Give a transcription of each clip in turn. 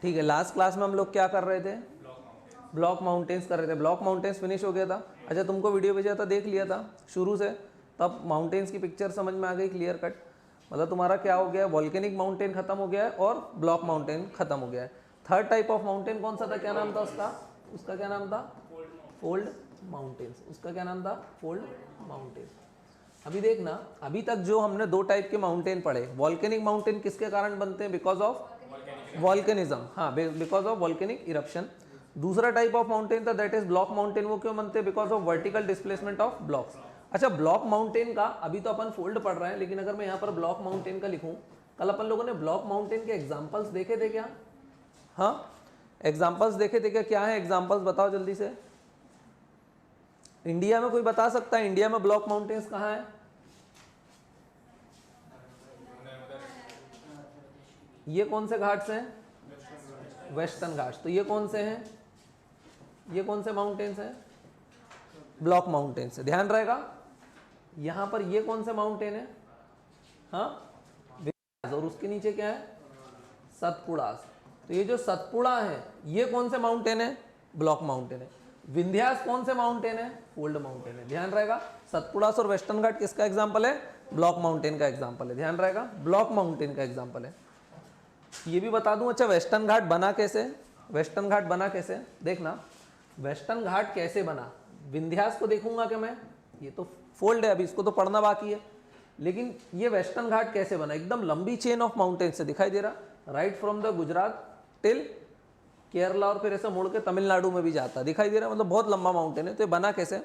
ठीक है, last class में हम लोग क्या कर रहे थे? ब्लॉक माउंटेन्स कर रहे थे। ब्लॉक माउंटेन्स फिनिश हो गया था। अच्छा, तुमको वीडियो भेजा था, देख लिया था शुरू से, तब माउंटेन्स की पिक्चर समझ में आ गई क्लियर कट। मतलब तुम्हारा क्या हो गया, वॉल्केनिक माउंटेन खत्म हो गया है और ब्लॉक माउंटेन खत्म हो गया है। थर्ड टाइप ऑफ माउंटेन कौन सा था, क्या नाम था उसका? उसका क्या नाम था? Fold mountains. उसका क्या नाम था? Fold mountains. अभी देखना, अभी तक जो हमने दो टाइप के माउंटेन पढ़े, वॉल्केनिक माउंटेन किसके कारण बनते हैं? बिकॉज ऑफ वॉल्केनिज्म, हाँ, बिकॉज ऑफ वॉल्केनिक इरप्शन। दूसरा टाइप ऑफ माउंटेन था दैट इज ब्लॉक माउंटेन। वो क्यों बनते हैं? Because of vertical displacement of blocks. अच्छा, ब्लॉक माउंटेन का अभी तो अपन फोल्ड पढ़ रहे हैं, लेकिन अगर मैं यहाँ पर ब्लॉक माउंटेन का लिखूं, कल अपन लोगों ने ब्लॉक माउंटेन के एग्जाम्पल्स देखे थे क्या? हाँ, एग्जाम्पल्स देखे थे क्या? क्या है एग्जाम्पल्स, बताओ जल्दी से। इंडिया में कोई बता सकता है इंडिया में ब्लॉक माउंटेन्स कहाँ है? ये कौन से घाट्स हैं? वेस्टर्न घाट्स। तो ये कौन से हैं? ये कौन से माउंटेन्स हैं? ब्लॉक माउंटेन्स है, ध्यान रहेगा। यहां पर ये कौन से माउंटेन है? हाँ, और उसके नीचे क्या है? सतपुड़ास। तो ये जो सतपुड़ा है ये कौन से माउंटेन है? ब्लॉक माउंटेन है। विंध्यास कौन से माउंटेन है? फोल्ड माउंटेन है, ध्यान रहेगा। सतपुड़ास और वेस्टर्न घाट किसका एग्जाम्पल है? ब्लॉक माउंटेन का एग्जाम्पल है, ध्यान रहेगा, ब्लॉक माउंटेन का एग्जाम्पल है। ये भी बता दूं, अच्छा वेस्टर्न घाट बना कैसे? वेस्टर्न घाट बना कैसे देखना। वेस्टर्न घाट कैसे बना? विंध्यास को देखूंगा कि मैं, ये तो फोल्ड है, अभी इसको तो पढ़ना बाकी है, लेकिन ये वेस्टर्न घाट कैसे बना? एकदम लंबी चेन ऑफ माउंटेन से दिखाई दे रहा, right from the Gujarat till Kerala, और फिर ऐसा मुड़ के तमिलनाडु में भी जाता है, दिखाई दे रहा, मतलब बहुत लंबा माउंटेन है। तो ये बना कैसे?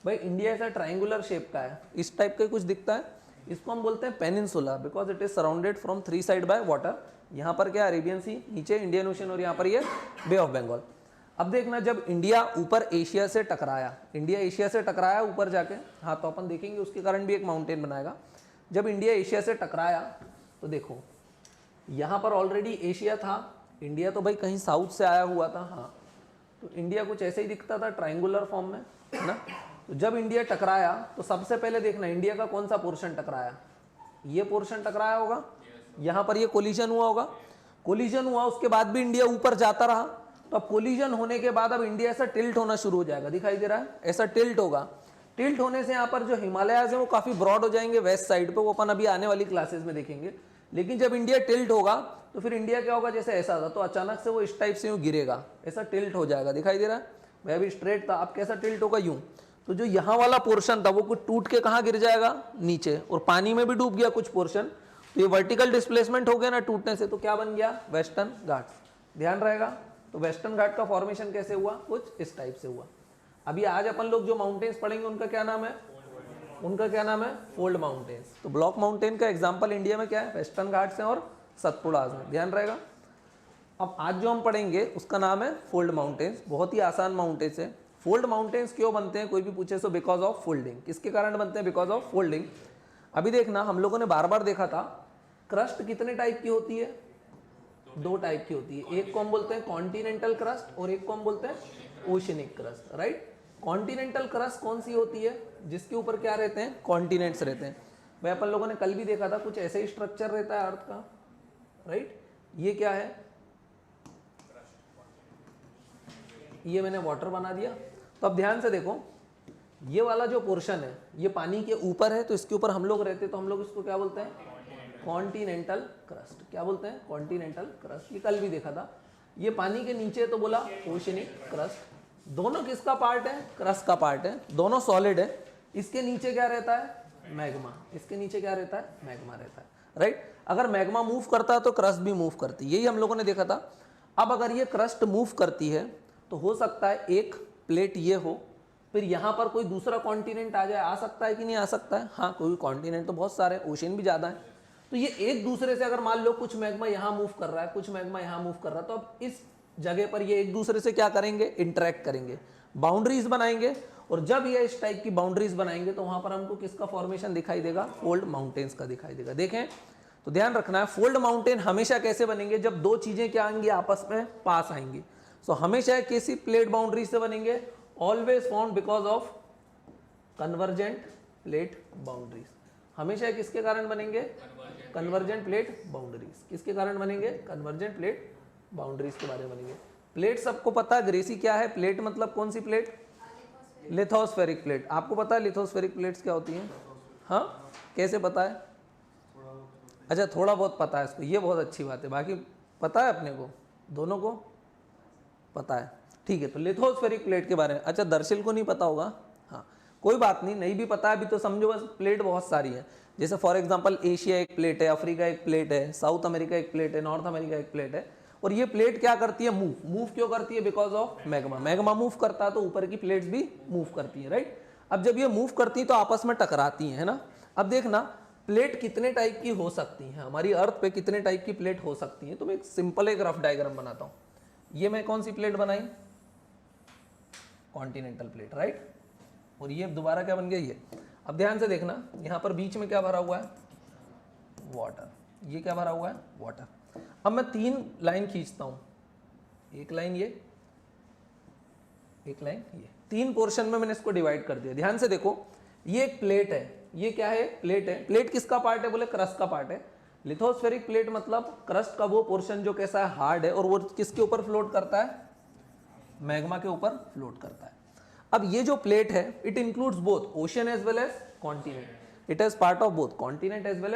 भाई इंडिया ऐसा ट्राइंगुलर शेप का है, इस टाइप का कुछ दिखता है, इसको हम बोलते हैं peninsula, because it is surrounded from three side by water. यहाँ पर क्या, अरेबियन सी, नीचे इंडियन ओशन, और यहाँ पर ये बे ऑफ बंगाल। अब देखना, जब इंडिया ऊपर एशिया से टकराया, इंडिया एशिया से टकराया ऊपर जाके, हाँ तो अपन देखेंगे उसके कारण भी एक माउंटेन बनाएगा। जब इंडिया एशिया से टकराया तो देखो यहाँ पर ऑलरेडी एशिया था, इंडिया तो भाई कहीं साउथ से आया हुआ था, हाँ, तो इंडिया कुछ ऐसे ही दिखता था ट्राइंगुलर फॉर्म में, है ना। तो जब इंडिया टकराया तो सबसे पहले देखना इंडिया का कौन सा पोर्शन टकराया? ये पोर्शन टकराया होगा, यहाँ पर ये कोलिजन हुआ होगा, कोलिजन हुआ, उसके बाद भी इंडिया ऊपर जाता रहा। तो अब कोलिजन होने के बाद अब इंडिया ऐसा टिल्ट होना शुरू हो जाएगा, दिखाई दे रहा है, ऐसा टिल्ट होगा। टिल्ट होने से यहाँ पर जो हिमालयाज है वो काफी ब्रॉड हो जाएंगे वेस्ट साइड पे, वो अपन अभी आने वाली क्लासेस में देखेंगे। लेकिन जब इंडिया टिल्ट होगा तो फिर इंडिया क्या होगा, जैसे ऐसा था तो अचानक से वो इस टाइप से यूं गिरेगा, ऐसा टिल्ट हो जाएगा, दिखाई दे रहा है। मैं अभी स्ट्रेट था, अब कैसा टिल्ट होगा, यूं। तो जो यहाँ वाला पोर्शन था वो कुछ टूट के कहाँ गिर जाएगा? नीचे, और पानी में भी डूब गया कुछ पोर्शन। तो ये वर्टिकल डिस्प्लेसमेंट हो गया ना टूटने से, तो क्या बन गया? वेस्टर्न घाट, ध्यान रहेगा। तो वेस्टर्न घाट का फॉर्मेशन कैसे हुआ? कुछ इस टाइप से हुआ। अभी आज अपन लोग जो माउंटेन्स पढ़ेंगे उनका क्या नाम है? उनका क्या नाम है? Fold mountains. तो ब्लॉक माउंटेन का एग्जांपल इंडिया में क्या है? वेस्टर्न घाट्स हैं और सतपुड़ास हैं, ध्यान रहेगा। अब आज जो हम पढ़ेंगे उसका नाम है फोल्ड माउंटेन्स, बहुत ही आसान माउंटेन्स है। फोल्ड माउंटेन्स क्यों बनते हैं, कोई भी पूछे तो बिकॉज ऑफ फोल्डिंग। किसके कारण बनते हैं? Because of folding. अभी देखना, हम लोगों ने बार बार देखा था, क्रस्ट कितने टाइप की होती है? दो टाइप की होती है, एक को हम बोलते हैं कॉन्टिनेंटल क्रस्ट और एक को हम बोलते हैं oceanic crust, right. Continental crust कौन सी होती है? जिसके ऊपर क्या रहते हैं? कॉन्टिनेंट्स रहते हैं। भाई अपन लोगों ने कल भी देखा था, कुछ ऐसे ही स्ट्रक्चर रहता है अर्थ का, राइट। ये क्या है? ये मैंने वाटर बना दिया। तो अब ध्यान से देखो, ये वाला जो पोर्शन है ये पानी के ऊपर है, तो इसके ऊपर हम लोग रहते हैं, तो हम लोग इसको क्या बोलते हैं? Continental crust. क्या बोलते हैं? Continental crust. ये कल भी देखा था। ये पानी के नीचे तो बोला ओशनिक क्रस्ट। दोनों किसका पार्ट है? क्रस्ट का पार्ट है, दोनों सॉलिड है। इसके नीचे क्या रहता है? मैग्मा। इसके नीचे क्या रहता है? मैग्मा रहता है, राइट। अगर मैग्मा मूव करता है तो क्रस्ट भी मूव करती है, यही हम लोगों ने देखा था। अब अगर ये क्रस्ट मूव करती है तो हो सकता है एक प्लेट ये हो, फिर यहाँ पर कोई दूसरा कॉन्टिनेंट आ जाए, आ सकता है कि नहीं आ सकता है? हाँ, कोई कॉन्टिनेंट तो बहुत सारे, ओशन भी ज़्यादा है। तो ये एक दूसरे से, अगर मान लो कुछ मैग्मा यहाँ मूव कर रहा है, कुछ मैग्मा यहाँ मूव कर रहा है, तो अब इस जगह पर ये एक दूसरे से क्या करेंगे? इंटरेक्ट करेंगे, बाउंड्रीज बनाएंगे। और जब ये इस टाइप की बाउंड्रीज बनाएंगे तो वहां पर हमको किसका फॉर्मेशन दिखाई देगा? फोल्ड माउंटेन्स का दिखाई देगा। देखें तो ध्यान रखना है, फोल्ड माउंटेन हमेशा कैसे बनेंगे? जब दो चीजें क्या आएंगी? आपस में पास आएंगी। सो हमेशा कैसी प्लेट बाउंड्री से बनेंगे? Always found because of convergent plate boundaries. हमेशा किसके कारण बनेंगे? Convergent plate boundaries. किसके कारण बनेंगे? कन्वर्जेंट प्लेट बाउंड्रीज के बारे में बनेंगे। प्लेट सबको पता है, ग्रेसी क्या है? प्लेट मतलब कौन सी प्लेट? Lithospheric plate. आपको पता है लिथोस्फेरिक प्लेट्स क्या होती हैं? हाँ, कैसे पता है? अच्छा, थोड़ा बहुत पता है इसको, ये बहुत अच्छी बात है। बाकी पता है अपने को, दोनों को पता है, ठीक है। तो लिथोस्फेरिक प्लेट के बारे में, अच्छा दर्शिल को नहीं पता होगा, हाँ कोई बात नहीं, नहीं भी पता है अभी तो समझो बस प्लेट बहुत सारी है। जैसे फॉर एग्जांपल एशिया एक प्लेट है, अफ्रीका एक प्लेट है, साउथ अमेरिका एक प्लेट है, नॉर्थ अमेरिका एक प्लेट है। और ये प्लेट क्या करती है? मूव क्यों करती है? Because of magma. Magma move करता है तो ऊपर की प्लेट्स भी मूव करती है, राइट। अब जब ये मूव करती है तो आपस में टकराती है ना। अब देखना प्लेट कितने टाइप की हो सकती है, हमारी अर्थ पे कितने टाइप की प्लेट हो सकती है। तो मैं एक सिंपल एक रफ डायग्राम बनाता हूँ। ये मैं कौन सी प्लेट बनाई? Continental plate, right. और ये दोबारा क्या बन गया? ये। अब ध्यान से देखना, यहाँ पर बीच में क्या भरा हुआ है? वाटर। ये क्या भरा हुआ है? वाटर। अब मैं 3 लाइन खींचता हूँ, एक लाइन ये, एक लाइन ये। 3 पोर्शन में मैंने इसको डिवाइड कर दिया। ध्यान से देखो, ये एक प्लेट है, ये क्या है? प्लेट है। प्लेट किसका पार्ट है? बोले क्रस्ट का पार्ट है। लिथोस्फेरिक प्लेट मतलब क्रस्ट का वो पोर्शन जो कैसा है? हार्ड है। और वो किसके ऊपर फ्लोट करता है? मैग्मा के ऊपर फ्लोट करता है। अब ये जो प्लेट है, it includes both ocean as well as continent. It is part of both continent as well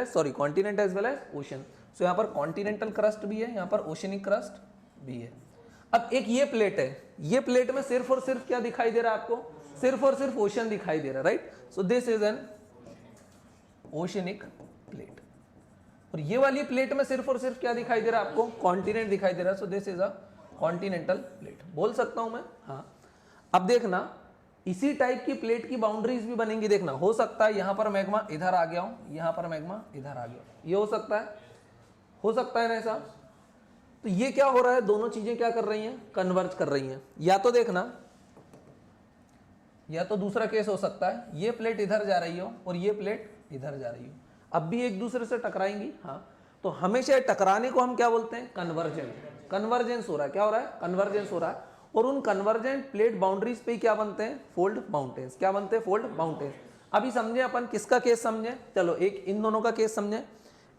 as ocean. So यहाँ पर कॉन्टिनेंटल क्रस्ट भी है, यहाँ पर ओशनिक क्रस्ट भी है। अब एक ये प्लेट है, ये प्लेट में सिर्फ और सिर्फ क्या दिखाई दे रहा है आपको? सिर्फ और सिर्फ ओशन दिखाई दे रहा है, right. So this is an oceanic plate. और ये वाली प्लेट में सिर्फ और सिर्फ क्या दिखाई दे रहा है आपको? कॉन्टिनेंट दिखाई दे रहा है। सो this is a continental plate. बोल सकता हूं मैं? हाँ। अब देखना, इसी टाइप की प्लेट की बाउंड्रीज भी बनेंगी। देखना, हो सकता है यहां पर मैग्मा इधर आ गया हो, यहां पर मैग्मा इधर आ गया हो, ये हो सकता है, हो सकता है ना ऐसा। तो ये क्या हो रहा है? दोनों चीजें क्या कर रही हैं? कन्वर्ज कर रही हैं। या तो देखना, या तो दूसरा केस हो सकता है, ये प्लेट इधर जा रही हो और ये प्लेट इधर जा रही हो, अब भी एक दूसरे से टकराएंगी। हाँ, तो हमेशा टकराने को हम क्या बोलते हैं? कन्वर्जेंट। कन्वर्जेंस हो रहा है। क्या हो रहा है? कन्वर्जेंस हो रहा है। और उन कन्वर्जेंट प्लेट बाउंड्रीज पे क्या बनते हैं? Fold mountains. क्या बनते हैं? Fold mountains. अभी समझे अपन किसका केस समझे? चलो एक इन दोनों का केस समझे।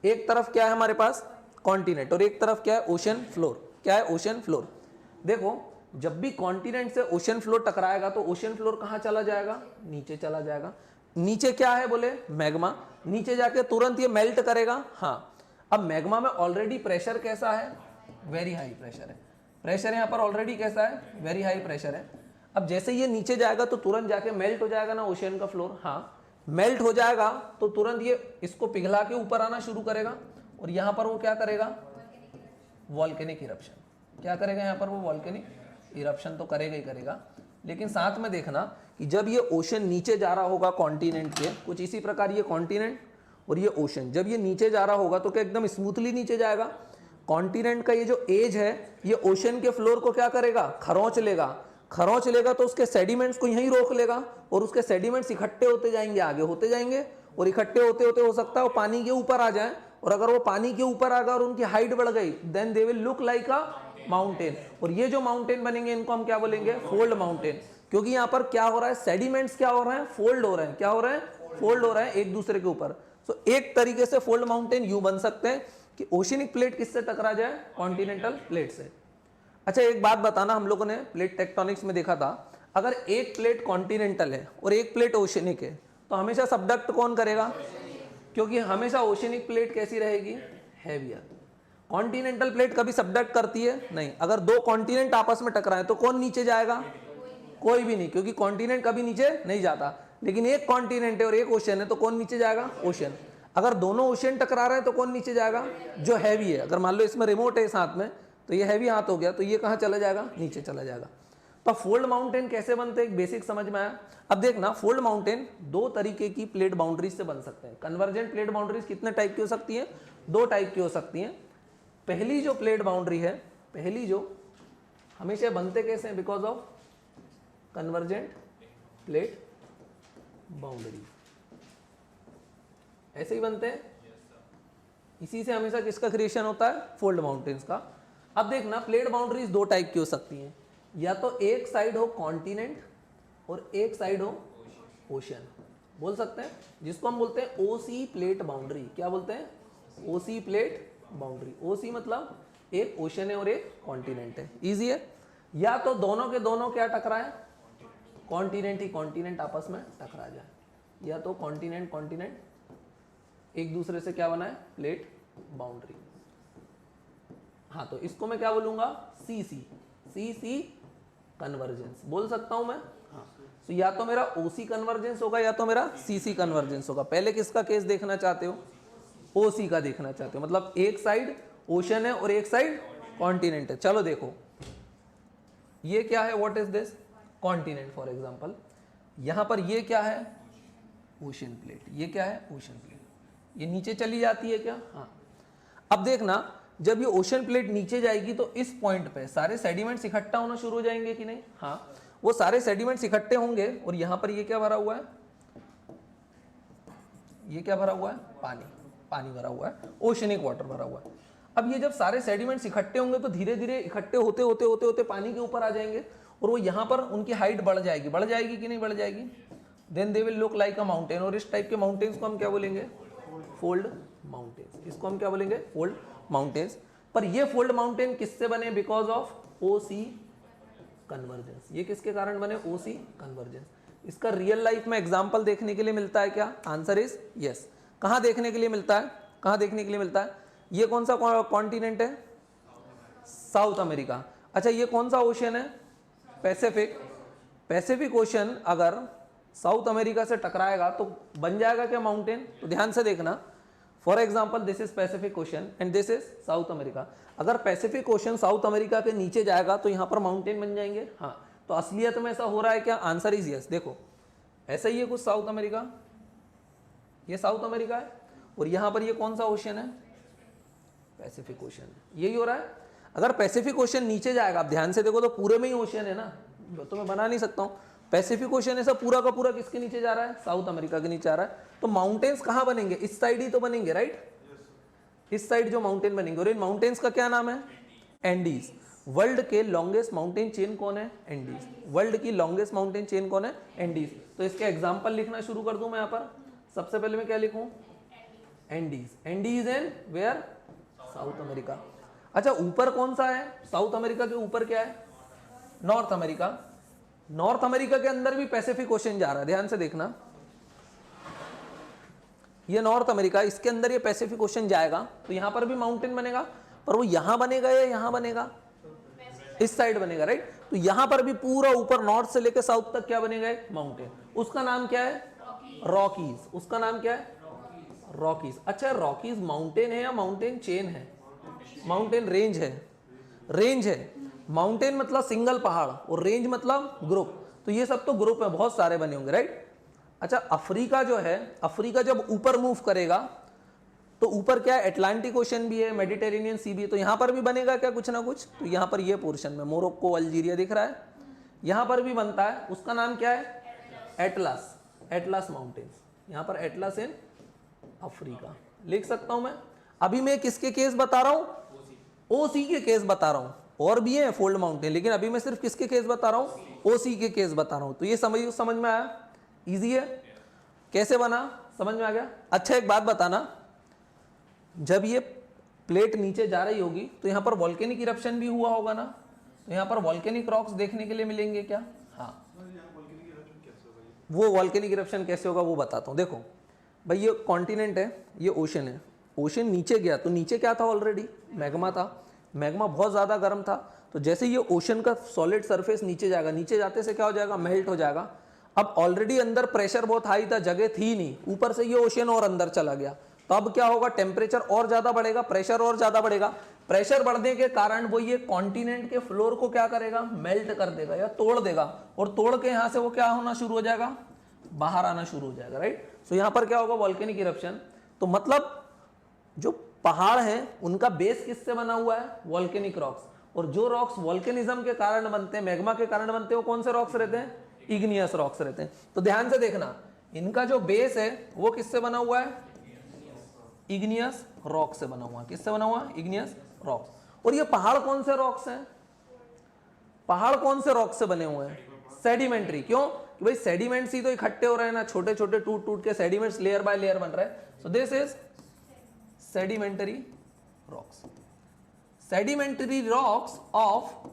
एक तरफ क्या है हमारे पास? कॉन्टिनेंट, और एक तरफ क्या है? Ocean floor. क्या है? Ocean floor. देखो, जब भी कॉन्टिनेंट से ओशन फ्लोर टकराएगा तो ओशन फ्लोर कहां चला जाएगा? नीचे चला जाएगा। नीचे क्या है? बोले मैग्मा। नीचे जाके तुरंत ये मेल्ट करेगा। हाँ, अब मैग्मा में ऑलरेडी प्रेशर कैसा है? वेरी हाई प्रेशर है। प्रेशर यहाँ पर ऑलरेडी कैसा है? वेरी हाई प्रेशर है। अब जैसे ये नीचे जाएगा तो तुरंत जाके मेल्ट हो जाएगा ना ओशन का फ्लोर। हाँ, मेल्ट हो जाएगा तो तुरंत ये इसको पिघला के ऊपर आना शुरू करेगा। और यहाँ पर वो क्या करेगा? Volcanic eruption. क्या करेगा यहाँ पर? वो वॉल्केनिक इरप्शन तो करेगा ही करेगा। लेकिन साथ में देखना कि जब ये ओशन नीचे जा रहा होगा कॉन्टिनेंट के, कुछ इसी प्रकार ये कॉन्टिनेंट और ये ओशन, जब ये नीचे जा रहा होगा तो क्या एकदम स्मूथली नीचे जाएगा? कॉन्टिनेंट का ये जो एज है, ये ओशन के फ्लोर को क्या करेगा? खरोंच लेगा। खरोंच लेगा तो उसके सेडिमेंट्स को यहीं रोक लेगा, और उसके सेडिमेंट्स इकट्ठे होते जाएंगे, आगे होते जाएंगे, और इकट्ठे होते होते हो सकता है वो पानी के ऊपर आ जाए। और अगर वो पानी के ऊपर आ गया और उनकी हाइट बढ़ गई, then they will look like a mountain. और ये जो माउंटेन बनेंगे इनको हम क्या बोलेंगे? Fold mountain. क्योंकि यहाँ पर क्या हो रहा है? सेडिमेंट्स क्या हो रहे हैं? फोल्ड हो रहे हैं। क्या हो रहे हैं? फोल्ड हो रहे हैं एक दूसरे के ऊपर। सो एक तरीके से फोल्ड माउंटेन यूं बन सकते हैं कि ओशनिक प्लेट किससे टकरा जाए? कॉन्टिनेंटल प्लेट से। अच्छा, एक बात बताना, हम लोगों ने प्लेट टेक्टोनिक्स में देखा था, अगर एक प्लेट कॉन्टिनेंटल है और एक प्लेट ओशनिक है तो हमेशा सबडक्ट कौन करेगा? क्योंकि हमेशा ओशनिक प्लेट कैसी रहेगी? हैवियर। कॉन्टिनेंटल प्लेट कभी सबडक्ट करती है? नहीं। अगर दो कॉन्टिनेंट आपस में टकराए तो कौन नीचे जाएगा? कोई भी नहीं, क्योंकि कॉन्टिनेंट कभी नीचे नहीं जाता। लेकिन एक कॉन्टिनेंट है और एक ओशन है तो कौन नीचे जाएगा? ओशन। अगर दोनों ओशन टकरा रहे हैं तो कौन नीचे जाएगा? जो हैवी है। अगर मान लो इसमें रिमोट है साथ में तो ये हैवी हाथ हो गया, तो ये कहाँ चला जाएगा? नीचे चला जाएगा। तो फोल्ड माउंटेन कैसे बनते हैं? एक बेसिक समझ में आया। अब देखना, फोल्ड माउंटेन 2 तरीके की प्लेट बाउंड्रीज से बन सकते हैं। कन्वर्जेंट प्लेट बाउंड्रीज कितने टाइप की हो सकती है? 2 टाइप की हो सकती हैं। पहली जो प्लेट बाउंड्री है, पहली जो हमेशा बनते कैसे हैं? Because of convergent plate boundary. ऐसे ही बनते हैं। इसी से हमेशा किसका क्रिएशन होता है? फोल्ड माउंटेन्स का। अब देखना, प्लेट बाउंड्रीज 2 टाइप की हो सकती हैं। या तो एक साइड हो कॉन्टिनेंट और एक साइड हो ओशन। बोल सकते हैं, जिसको हम बोलते हैं ओसी प्लेट बाउंड्री। क्या बोलते हैं? ओसी प्लेट बाउंड्री। ओसी मतलब एक ओशन है और एक कॉन्टिनेंट है, इजी है। या तो दोनों के दोनों क्या टकराए, कॉन्टिनेंट ही कॉन्टिनेंट आपस में टकरा जाए, या तो कॉन्टिनेंट कॉन्टिनेंट एक दूसरे से क्या बनाए, प्लेट बाउंड्री। हाँ तो इसको मैं क्या बोलूंगा, सी सी, सी सी कन्वर्जेंस बोल सकता हूं मैं। हाँ तो या तो मेरा ओसी कन्वर्जेंस होगा या तो मेरा सीसी कन्वर्जेंस होगा। पहले किसका केस देखना चाहते हो, ओसी का देखना चाहते हो, मतलब एक साइड ओशन है और एक साइड कॉन्टिनेंट है। चलो देखो ये क्या है, what is this, continent for example. यहां पर ये क्या है, ओशन प्लेट, ये क्या है, ओशन प्लेट, ये नीचे चली जाती है क्या, हाँ। अब देखना जब ये ओशन प्लेट नीचे जाएगी तो इस पॉइंट पे सारे सेडिमेंट्स इकट्ठा होना शुरू हो जाएंगे कि नहीं, हाँ वो सारे सेडिमेंट्स इकट्ठे होंगे और यहां पर ये क्या भरा हुआ है, ये क्या भरा हुआ है, पानी, पानी भरा हुआ है, ओशनिक वाटर भरा हुआ है। अब ये जब सारे सेडिमेंट्स इकट्ठे होंगे तो धीरे धीरे इकट्ठे होते होते होते होते पानी के ऊपर आ जाएंगे और वो यहाँ पर उनकी हाइट बढ़ जाएगी कि नहीं बढ़ जाएगी, then they will look like a mountain. और इस टाइप के माउंटेन्स को हम क्या बोलेंगे, फोल्ड माउंटेन्स, इसको हम क्या बोलेंगे, फोल्ड माउंटेन्स। पर ये फोल्ड माउंटेन किससे बने, बिकॉज ऑफ ओसी कन्वर्जेंस। ये किसके कारण बने, ओसी कन्वर्जेंस। इसका रियल लाइफ में एग्जांपल देखने के लिए मिलता है क्या, आंसर इज यस। कहां देखने के लिए मिलता है, कहां देखने के लिए मिलता है, ये कौन सा कॉन्टिनेंट है, साउथ अमेरिका। अच्छा ये कौन सा ओशन है, पैसिफिक। पैसिफिक ओशन अगर साउथ अमेरिका से टकराएगा तो बन जाएगा क्या, माउंटेन। तो ध्यान से देखना, for example this is Pacific ocean and this is south America. अगर पैसिफिक ओशन साउथ अमेरिका के नीचे जाएगा तो यहाँ पर माउंटेन बन जाएंगे, हाँ। तो असलियत में ऐसा हो रहा है क्या, आंसर इज यस। देखो ऐसा ही है कुछ साउथ अमेरिका, ये साउथ अमेरिका है और यहाँ पर ये कौन सा ओशन है, पैसिफिक ओशन, यही हो रहा है। अगर पैसिफिक ओशन नीचे जाएगा, आप ध्यान से देखो तो पूरे में ही ओशन है ना, तो मैं बना नहीं सकता हूँ। पैसिफिक ओशन ऐसा पूरा का पूरा किसके नीचे जा रहा है, साउथ अमेरिका के नीचे आ रहा है। तो माउंटेन्स कहाँ बनेंगे, इस साइड ही तो बनेंगे, राइट, इस साइड जो माउंटेन बनेंगे। और इन माउंटेन्स का क्या नाम है, एंडीज। वर्ल्ड के लॉन्गेस्ट माउंटेन चेन कौन है, एंडीज। वर्ल्ड की लॉन्गेस्ट माउंटेन चेन कौन है, एंडीज। तो इसके एग्जाम्पल लिखना शुरू कर दूं मैं यहाँ पर। सबसे पहले मैं क्या लिखूं, Andes. Andes and where, South America. अच्छा ऊपर कौन सा है, साउथ अमेरिका के ऊपर क्या है, नॉर्थ अमेरिका। नॉर्थ अमेरिका के अंदर भी पैसिफिक ओशन जा रहा है, ध्यान से देखना, ये नॉर्थ अमेरिका, इसके अंदर ये पैसिफिक ओशन जाएगा तो यहां पर भी माउंटेन बनेगा, पर वो यहां बनेगा या यहां बनेगा, इस साइड बनेगा, राइट। तो यहां पर भी पूरा ऊपर नॉर्थ से लेकर साउथ तक क्या बनेगा, एक माउंटेन। उसका नाम क्या है, रॉकीज। उसका नाम क्या है, रॉकीज। अच्छा रॉकीज माउंटेन है या माउंटेन चेन है, माउंटेन रेंज है, रेंज है। माउंटेन मतलब सिंगल पहाड़ और रेंज मतलब ग्रुप, तो ये सब तो ग्रुप है, बहुत सारे बने होंगे, राइट। अच्छा अफ्रीका जो है, अफ्रीका जब ऊपर मूव करेगा तो ऊपर क्या है, अटलांटिक ओशन भी है, मेडिटेरेनियन सी भी है, तो यहां पर भी बनेगा क्या कुछ ना कुछ। तो यहां पर ये पोर्शन में मोरक्को अल्जीरिया दिख रहा है, यहां पर भी बनता है, उसका नाम क्या है, एटलस, एटलस माउंटेन्स। यहां पर एटलस इन अफ्रीका लिख सकता हूं मैं। अभी मैं किसके केस बता रहा हूं, ओसी के केस बता रहा हूं, और भी है फोल्ड माउंटेन, लेकिन अभी मैं सिर्फ किसके केस बता रहा हूं, ओसी के केस बता रहा हूं। तो ये समझ में आया, इजी है, कैसे बना समझ में आ गया। अच्छा एक बात बताना, जब ये प्लेट नीचे जा रही होगी तो यहाँ पर वॉल्केनिक इरप्शन भी हुआ होगा ना, तो यहाँ पर वॉल्केनिक रॉक्स देखने के लिए मिलेंगे क्या, हाँ। वो वॉल्केनिक इरप्शन कैसे होगा वो बताता हूँ। देखो भाई ये कॉन्टिनेंट है, ये ओशन है, ओशन नीचे गया तो नीचे क्या था, ऑलरेडी मैग्मा था, मैग्मा बहुत ज़्यादा गर्म था। तो जैसे ये ओशन का सॉलिड सरफेस नीचे जाएगा, नीचे जाते से क्या हो जाएगा, मेल्ट हो जाएगा। अब ऑलरेडी अंदर प्रेशर बहुत हाई था, जगह थी नहीं, ऊपर से ये ओशन और अंदर चला गया, तो अब क्या होगा, टेम्परेचर और ज़्यादा बढ़ेगा, प्रेशर और ज़्यादा बढ़ेगा। प्रेशर बढ़ने के कारण वो ये कॉन्टिनेंट के फ्लोर को क्या करेगा, मेल्ट कर देगा या तोड़ देगा, और तोड़ के यहाँ से वो क्या होना शुरू हो जाएगा, बाहर आना शुरू हो जाएगा, राइट। सो यहाँ पर क्या होगा, वॉल्केनिक इरप्शन। तो मतलब जो पहाड़ हैं उनका बेस किससे बना हुआ है, वॉल्केनिक रॉक्स। और जो रॉक्स वॉल्केनिज्म के कारण बनते हैं, मैग्मा के कारण बनते हैं, वो कौन से रॉक्स रहते हैं, इग्नियस रॉक्स रहते हैं। तो ध्यान से देखना, इनका जो बेस है वो किससे बना हुआ है, इग्नियस रॉक से बना हुआ। किससे बना हुआ, इग्नियस रॉक्स। और ये पहाड़ कौन से रॉक्स हैं, पहाड़ कौन से रॉक से बने हुए हैं, सेडिमेंट्री। क्यों, कि भाई सेडिमेंट्स ही तो इकट्ठे हो रहे हैं ना, छोटे छोटे टूट टूट के सेडिमेंट्स लेयर बाय लेयर बन रहे हैं। सो this is sedimentary rocks, sedimentary rocks of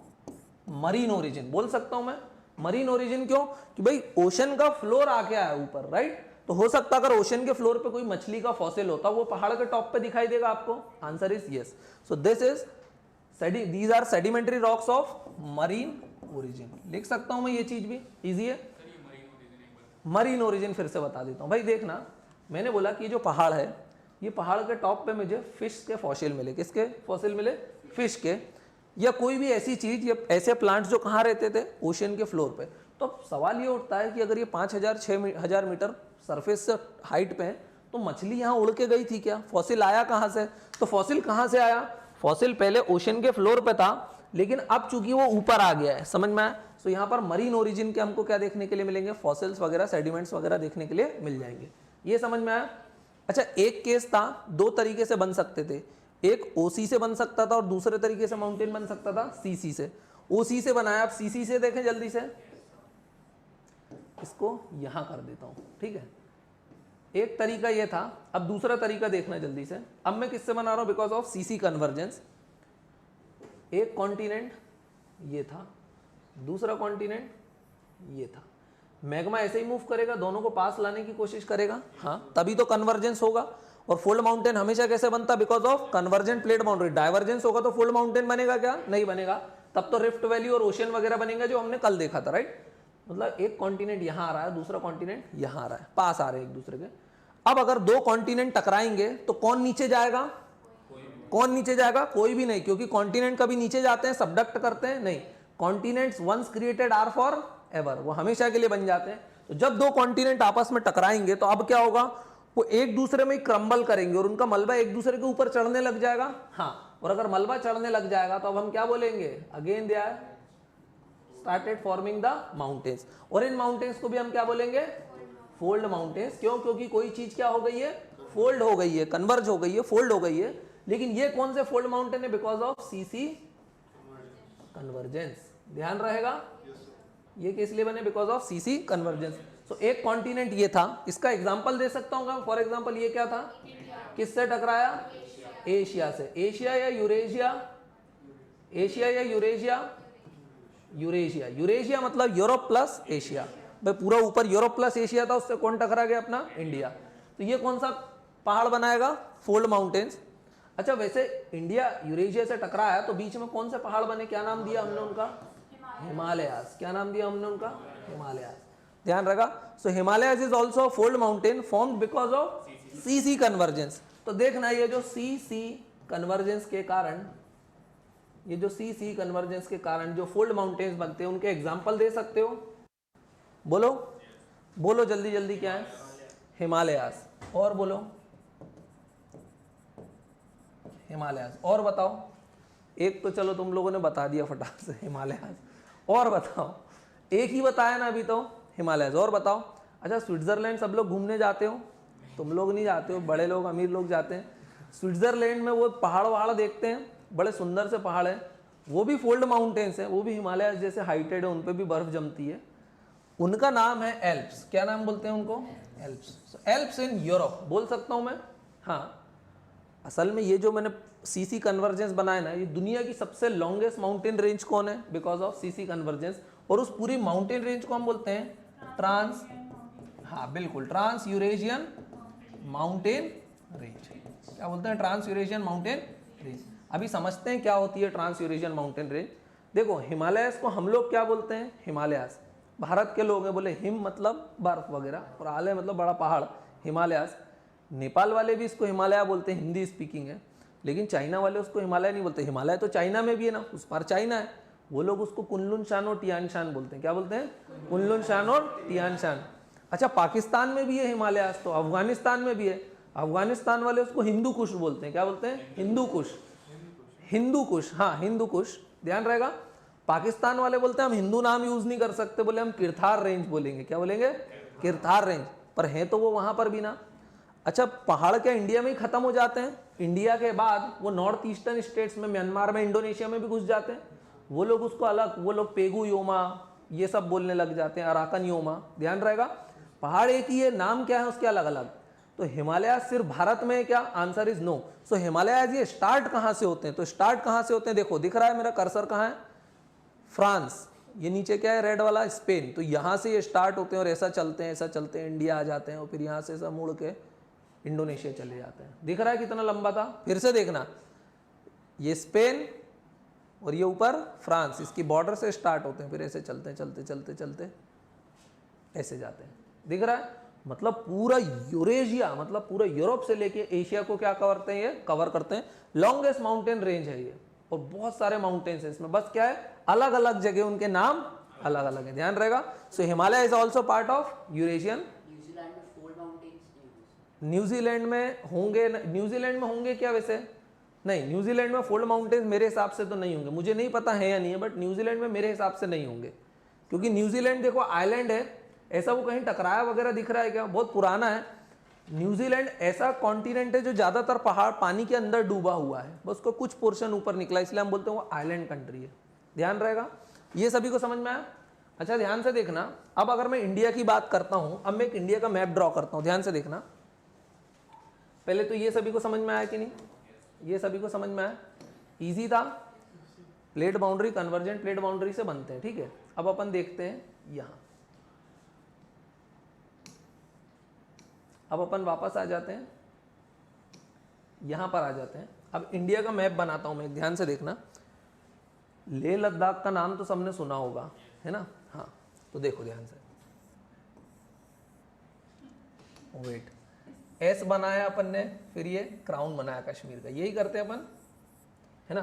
marine origin. बोल सकता हूं मैं मरीन ओरिजिन, क्यों कि भाई ओशन का फ्लोर आ गया है ऊपर, राइट। तो हो सकता अगर ओशन के फ्लोर पे कोई मछली का फॉसिल होता वो पहाड़ के टॉप पे दिखाई देगा आपको। Answer is yes. So this is these are sedimentary rocks of marine origin. लिख सकता हूं मैं ये चीज भी, इजी है। मरीन ओरिजिन फिर से बता देता हूं भाई। देखना, मैंने बोला कि जो पहाड़ है, ये पहाड़ के टॉप पे मुझे फिश के फॉसिल मिले। किसके फॉसिल मिले? फिश के, या कोई भी ऐसी चीज या ऐसे प्लांट्स जो कहाँ रहते थे? ओशन के फ्लोर पे। तो सवाल ये उठता है कि अगर ये 5000 6000 मीटर सरफेस से हाइट पे है तो मछली यहाँ उड़ के गई थी क्या? फॉसिल आया कहाँ से? तो फॉसिल कहाँ से आया? फॉसिल पहले ओशन के फ्लोर पे था, लेकिन अब चूंकि वो ऊपर आ गया है, समझ में आया? तो यहाँ पर मरीन ओरिजिन के हमको क्या देखने के लिए मिलेंगे? फॉसिल्स वगैरह, सेडिमेंट्स वगैरह देखने के लिए मिल जाएंगे। ये समझ में आया? अच्छा, एक केस था, दो तरीके से बन सकते थे। एक ओसी से बन सकता था और दूसरे तरीके से माउंटेन बन सकता था सीसी से। ओसी से बनाया, अब सीसी से देखें जल्दी से। इसको यहां कर देता हूं, ठीक है। एक तरीका ये था, अब दूसरा तरीका देखना जल्दी से। अब मैं किससे बना रहा हूं? Because of CC convergence. एक कॉन्टिनेंट ये था, दूसरा कॉन्टिनेंट ये था। मैग्मा ऐसे ही मूव करेगा, दोनों को पास लाने की कोशिश करेगा, हाँ, तभी तो कन्वर्जेंस होगा। और फोल्ड माउंटेन हमेशा कैसे बनता? Because of convergent plate boundary. Divergence होगा तो फोल्ड माउंटेन बनेगा क्या? नहीं बनेगा। तब तो रिफ्ट वैली और ओशियन वगैरह बनेगा, जो हमने कल देखा था, राइट। मतलब एक कॉन्टिनेंट यहां आ रहा है, दूसरा कॉन्टिनेंट यहां आ रहा है, पास आ रहे हैं एक दूसरे के। अब अगर दो कॉन्टिनेंट टकराएंगे तो कौन नीचे जाएगा? कौन नीचे जाएगा? कोई भी नहीं, क्योंकि कॉन्टिनेंट कभी नीचे जाते हैं, सबडक्ट करते हैं? नहीं। Continents once created are forever, वो हमेशा के लिए बन जाते हैं। तो जब दो कॉन्टिनेंट आपस में टकराएंगे तो अब क्या होगा? वो एक दूसरे में क्रम्बल करेंगे और उनका मलबा एक दूसरे के ऊपर चढ़ने लग जाएगा, हाँ। और अगर मलबा चढ़ने लग जाएगा तो अब हम क्या बोलेंगे? Again they are started forming the mountains. और इन माउंटेन्स को भी हम क्या बोलेंगे? Fold mountains. क्यों? क्योंकि कोई चीज क्या हो गई है? फोल्ड हो गई है, कन्वर्ज हो गई है, फोल्ड हो गई है। लेकिन ये कौन से फोल्ड माउंटेन है? Because of CC convergence. ध्यान रहेगा, ये किस लिए बने? Because of CC convergence. So एक कॉन्टिनेंट ये था, इसका एग्जांपल दे सकता हूँ। फॉर एग्जांपल ये क्या था? किससे टकराया? एशिया से। एशिया या यूरेशिया? एशिया या यूरेशिया? यूरेशिया। यूरेशिया मतलब यूरोप प्लस एशिया। भाई पूरा ऊपर यूरोप प्लस एशिया था, उससे कौन टकरा गया? अपना इंडिया। तो ये कौन सा पहाड़ बनाएगा? Fold mountains. अच्छा, वैसे इंडिया यूरेशिया से टकराया तो बीच में कौन से पहाड़ बने? क्या नाम दिया हमने उनका? हिमालयास। क्या नाम दिया हमने उनका? हिमालयास। ध्यान रखा। So Himalayas is also fold mountain formed because of CC convergence. तो देखना, ये जो सीसी कन्वर्जेंस के कारण, ये जो सीसी कन्वर्जेंस के कारण जो फोल्ड माउंटेन्स बनते हैं, उनके एग्जांपल दे सकते हो? बोलो बोलो जल्दी जल्दी, क्या है? हिमालयास। और बोलो हिमालयास। और बताओ। एक तो चलो तुम लोगों ने बता दिया फटाक से, हिमालयास। और बताओ, एक ही बताया ना अभी तो, हिमालयास। और बताओ। अच्छा, स्विट्जरलैंड सब लोग घूमने जाते हो? तुम लोग नहीं जाते हो, बड़े लोग, अमीर लोग जाते हैं। स्विट्जरलैंड में वो पहाड़ वहाड़ देखते हैं, बड़े सुंदर से पहाड़ हैं, वो भी फोल्ड माउंटेन्स हैं, वो भी हिमालयास जैसे हाइटेड है, उन पर भी बर्फ जमती है। उनका नाम है एल्प्स। क्या नाम बोलते हैं उनको? एल्प्स। एल्प्स इन यूरोप बोल सकता हूं मैं, हाँ। असल में ये जो मैंने सीसी कन्वर्जेंस बनाया ना, ये दुनिया की सबसे लॉन्गेस्ट माउंटेन रेंज कौन है? Because of CC convergence. और उस पूरी माउंटेन रेंज को हम बोलते हैं ट्रांस, हाँ बिल्कुल, ट्रांस यूरेशियन माउंटेन रेंज। क्या बोलते हैं? Trans Eurasian mountain range. अभी समझते हैं क्या होती है ट्रांस यूरेशियन माउंटेन रेंज। देखो, हिमालयास को हम लोग क्या बोलते हैं? हिमालयास। भारत के लोग हैं, बोले हिम मतलब बर्फ वगैरह, और आलय मतलब बड़ा पहाड़, हिमालयास। नेपाल वाले भी इसको हिमालय बोलते हैं, हिंदी स्पीकिंग है। लेकिन चाइना वाले उसको हिमालय नहीं बोलते। हिमालय तो चाइना में भी है ना, उस पर चाइना है। वो लोग उसको कुनलुन शान और टियान शान बोलते हैं। क्या बोलते हैं? कुनलुन शान और टियान शान। अच्छा, पाकिस्तान में भी है हिमालयास, तो अफगानिस्तान में भी है। अफगानिस्तान वाले उसको हिंदू कुश बोलते हैं। क्या बोलते हैं? हिंदू कुश। हिंदू कुश, हाँ हिंदू कुश, ध्यान रहेगा। पाकिस्तान वाले बोलते हैं हम हिंदू नाम यूज नहीं कर सकते, बोले हम किरथार रेंज बोलेंगे। क्या बोलेंगे? किरथार रेंज। पर है तो वो वहां पर भी ना। अच्छा, पहाड़ क्या इंडिया में ही खत्म हो जाते हैं? इंडिया के बाद वो नॉर्थ ईस्टर्न स्टेट्स में, म्यांमार में, इंडोनेशिया में भी घुस जाते हैं। वो लोग उसको अलग, वो लोग पेगु योमा ये सब बोलने लग जाते हैं, अराकन योमा। ध्यान रहेगा, पहाड़ एक ही है, नाम क्या है उसके अलग अलग। तो हिमालय सिर्फ भारत में है क्या? Answer is no. So Himalaya ये स्टार्ट कहां से होते हैं? तो स्टार्ट कहां से होते हैं? देखो दिख रहा है मेरा कर्सर कहां है? फ्रांस। ये नीचे क्या है रेड वाला? स्पेन। तो यहां से ये स्टार्ट होते हैं और ऐसा चलते हैं, ऐसा चलते हैं, इंडिया आ जाते हैं और फिर यहां से ऐसा मुड़ के इंडोनेशिया चले जाते हैं। दिख रहा है कितना लंबा था? फिर से देखना, ये स्पेन और ये ऊपर फ्रांस, इसकी बॉर्डर से स्टार्ट होते हैं, फिर ऐसे चलते चलते चलते चलते ऐसे जाते हैं। दिख रहा है? मतलब पूरा यूरेशिया, मतलब पूरा यूरोप से लेके एशिया को क्या करते हैं? ये कवर करते हैं। लॉन्गेस्ट माउंटेन रेंज है ये और बहुत सारे माउंटेन्स है इसमें। बस क्या है, अलग अलग जगह उनके नाम अलग अलग है, ध्यान रहेगा। So Himalaya is also part of Eurasian. New Zealand में होंगे, न्यूजीलैंड में होंगे क्या? वैसे नहीं, न्यूजीलैंड में फोल्ड माउंटेन्स मेरे हिसाब से तो नहीं होंगे, मुझे नहीं पता है या नहीं है, बट न्यूजीलैंड में मेरे हिसाब से नहीं होंगे, क्योंकि न्यूजीलैंड देखो आइलैंड है, ऐसा वो कहीं टकराया वगैरह दिख रहा है क्या? बहुत पुराना है। न्यूजीलैंड ऐसा कॉन्टिनेंट है जो ज्यादातर पहाड़ पानी के अंदर डूबा हुआ है, बस उसका कुछ पोर्शन ऊपर निकला, इसलिए हम बोलते हैं वो आइलैंड कंट्री है। ध्यान रहेगा, ये सभी को समझ में आया? अच्छा ध्यान से देखना, अब अगर मैं इंडिया की बात करता हूं, अब मैं एक इंडिया का मैप ड्रॉ करता हूं, ध्यान से देखना। पहले तो ये सभी को समझ में आया कि नहीं? ये सभी को समझ में आया? इजी था। Plate boundary convergent plate boundary से बनते हैं, ठीक है। अब अपन देखते हैं यहां, अब अपन वापस आ जाते हैं, यहां पर आ जाते हैं। अब इंडिया का मैप बनाता हूं मैं, ध्यान से देखना। लेह लद्दाख का नाम तो सबने सुना होगा, है ना? हाँ, तो देखो ध्यान से, वेट, एस बनाया अपन ने, फिर ये क्राउन बनाया कश्मीर का, यही करते हैं अपन, है ना?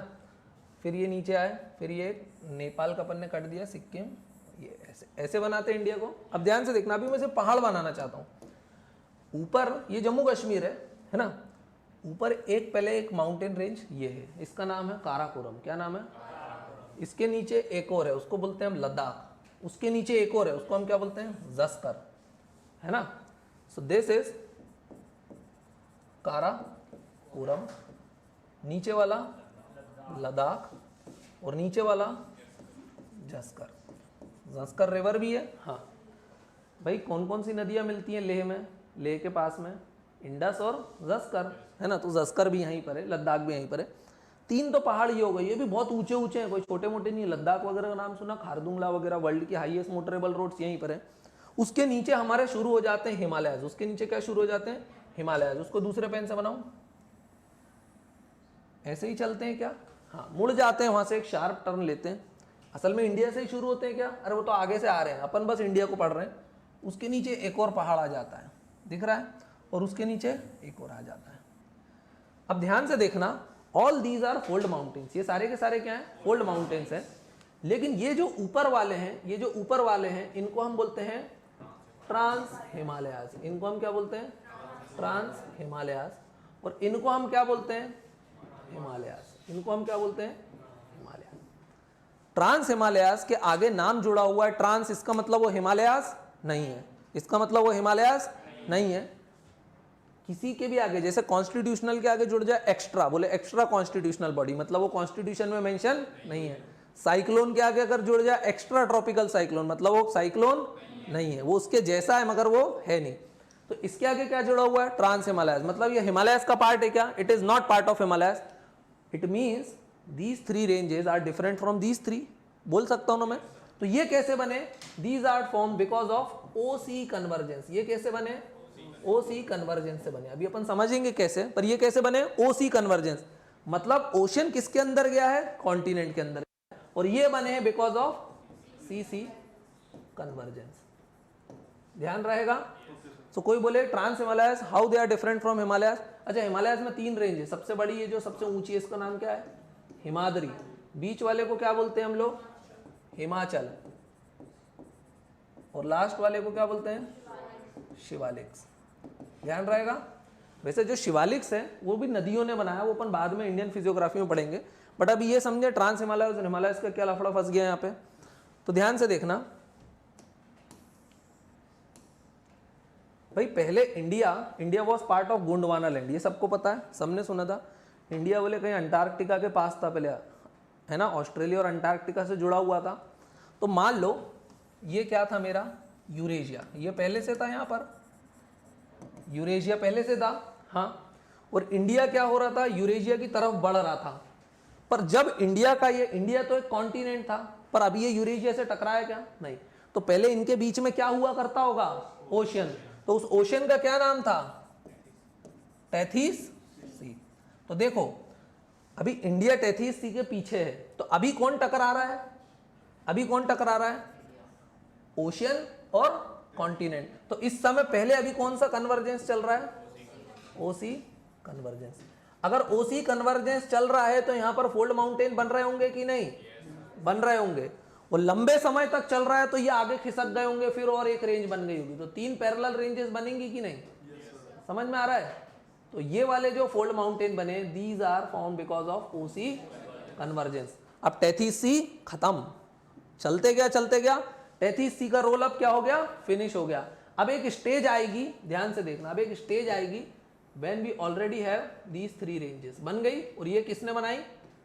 फिर ये नीचे आए, फिर ये नेपाल का अपन ने कट दिया, सिक्किम, ये ऐसे ऐसे बनाते हैं इंडिया को। अब ध्यान से देखना, अभी मैं सिर्फ पहाड़ बनाना चाहता हूँ। ऊपर ये जम्मू कश्मीर है ना? ऊपर एक पहले एक माउंटेन रेंज ये है, इसका नाम है काराकोरम। क्या नाम है? इसके नीचे एक और है, उसको बोलते हैं हम लद्दाख। उसके नीचे एक और है, उसको हम क्या बोलते हैं? जस्कर, है ना? सो दिस इज काराकोरम, नीचे वाला लद्दाख और नीचे वाला जस्कर। जस्कर रिवर भी है। हाँ भाई, कौन कौन सी नदियां मिलती हैं लेह में? लेह के पास में इंडस और जस्कर, है ना? तो जस्कर भी यहीं पर है, लद्दाख भी यहीं पर है। तीन तो पहाड़ ये हो गए, ये भी बहुत ऊंचे ऊंचे हैं, कोई छोटे मोटे नहीं है। लद्दाख वगैरह का नाम सुना, खारदुंगला वगैरह, वर्ल्ड की हाईएस्ट मोटरेबल रोड्स यहीं पर है। उसके नीचे हमारे शुरू हो जाते हैं हिमालयज। उसके नीचे क्या शुरू हो जाते हैं? हिमालयज। उसको दूसरे पेन से बनाऊं, ऐसे ही चलते हैं क्या? हाँ, मुड़ जाते हैं, वहां से एक शार्प टर्न लेते हैं। असल में इंडिया से ही शुरू होते हैं क्या? अरे वो तो आगे से आ रहे हैं, अपन बस इंडिया को पढ़ रहे हैं। उसके नीचे एक और पहाड़ आ जाता है, दिख रहा है? और उसके नीचे एक और आ जाता है। अब ध्यान से देखना, all these are fold mountains. ये सारे के सारे क्या है? फोल्ड माउंटेन्स हैं। लेकिन ये जो ऊपर वाले हैं, ये जो ऊपर वाले हैं, इनको हम बोलते हैं ट्रांस हिमालयाज। इनको हम क्या बोलते हैं? ट्रांस हिमालयाज। और इनको हम क्या बोलते हैं? हिमालयाज। इनको हम क्या बोलते हैं? हिमालयाज। ट्रांस हिमालयाज के आगे नाम जुड़ा हुआ है ट्रांस, इसका मतलब वो हिमालयाज नहीं है। इसका मतलब वो हिमालयाज नहीं है। किसी के भी आगे, जैसे कॉन्स्टिट्यूशनल के आगे जुड़ जाए एक्स्ट्रा, बोले एक्स्ट्रा कॉन्स्टिट्यूशनल बॉडी, मतलब वो कॉन्स्टिट्यूशन में मेंशन नहीं है। साइक्लोन के आगे अगर जुड़ जाए एक्स्ट्रा ट्रॉपिकल साइक्लोन, मतलब वो साइक्लोन नहीं है, वो उसके जैसा है मगर वो है नहीं। तो इसके आगे क्या जुड़ा हुआ है? ट्रांस हिमालयाज। मतलब ये हिमालयाज का पार्ट है क्या? It is not part of Himalayas. It means these three ranges are different from these three, बोल सकता हूं ना मैं? तो ये कैसे बने? These are form because of OC convergence. ये कैसे बने? ओसी कन्वर्जेंस से बने। अभी अपन समझेंगे कैसे, पर ये कैसे बने? ओसी कन्वर्जेंस, मतलब ओशन किसके अंदर गया है? कॉन्टिनेंट के अंदर। और ये बने हैं बिकॉज ऑफ सीसी कन्वर्जेंस। ध्यान रहेगा। सो कोई बोले trans Himalayas, how they are different from Himalayas? अच्छा, हिमालयाज में तीन रेंज है। सबसे बड़ी ये जो सबसे ऊंची है, इसका नाम क्या है? हिमाद्री। बीच वाले को क्या बोलते हैं हम लोग? हिमाचल। और लास्ट वाले को क्या बोलते हैं? शिवालिक्स। ध्यान रहेगा। वैसे जो शिवालिक्स है वो भी नदियों ने बनाया, वो अपन बाद में इंडियन फिजियोग्राफी में पढ़ेंगे, बट अभी ये समझे ट्रांस हिमालयाज और हिमालयाज का क्या लफड़ा फंस गया यहाँ पे। तो ध्यान से देखना भाई, पहले India was part of Gondwana land, ये सबको पता है, सबने सुना था। इंडिया बोले कहीं अंटार्कटिका के पास था पहले, है ना? ऑस्ट्रेलिया और अंटार्कटिका से जुड़ा हुआ था। तो मान लो ये क्या था मेरा? यूरेशिया। ये पहले से था यहाँ पर, यूरेशिया पहले से था, हाँ, और इंडिया क्या हो रहा था, यूरेशिया की तरफ बढ़ रहा था। पर जब इंडिया का ये, इंडिया तो एक कॉन्टिनेंट था, पर अभी ये यूरेशिया से टकराया क्या, नहीं। तो पहले इनके बीच में क्या हुआ करता होगा, ओशियन। तो उस ओशियन का क्या नाम था, टेथीस सी। तो देखो अभी इंडिया टेथीस सी के पीछे है, तो अभी कौन टकरा रहा है, अभी कौन टकरा रहा है, ओशियन और कॉन्टिनेंट। तो इस समय पहले अभी कौन सा कन्वर्जेंस चल रहा है, ओसी कन्वर्जेंस। अगर ओसी कन्वर्जेंस चल रहा है तो यहां पर फोल्ड माउंटेन बन रहे होंगे कि नहीं, बन रहे होंगे। वो लंबे समय तक चल रहा है तो ये आगे खिसक गए होंगे, फिर और एक रेंज बन गई होगी, तो 3 पैरेलल रेंजेस बनेंगी कि नहीं, समझ में आ रहा है। तो ये वाले जो फोल्ड माउंटेन बने, these are form because of OC convergence. अब टेथीस सी खत्म, चलते गया चलते गया, टेथीस सी का रोल अब क्या हो गया, फिनिश हो गया। अब एक स्टेज आएगी, ध्यान से देखना, अब एक स्टेज आएगी when we already have these 3 ranges, बन गई। और ये किसने बनाई,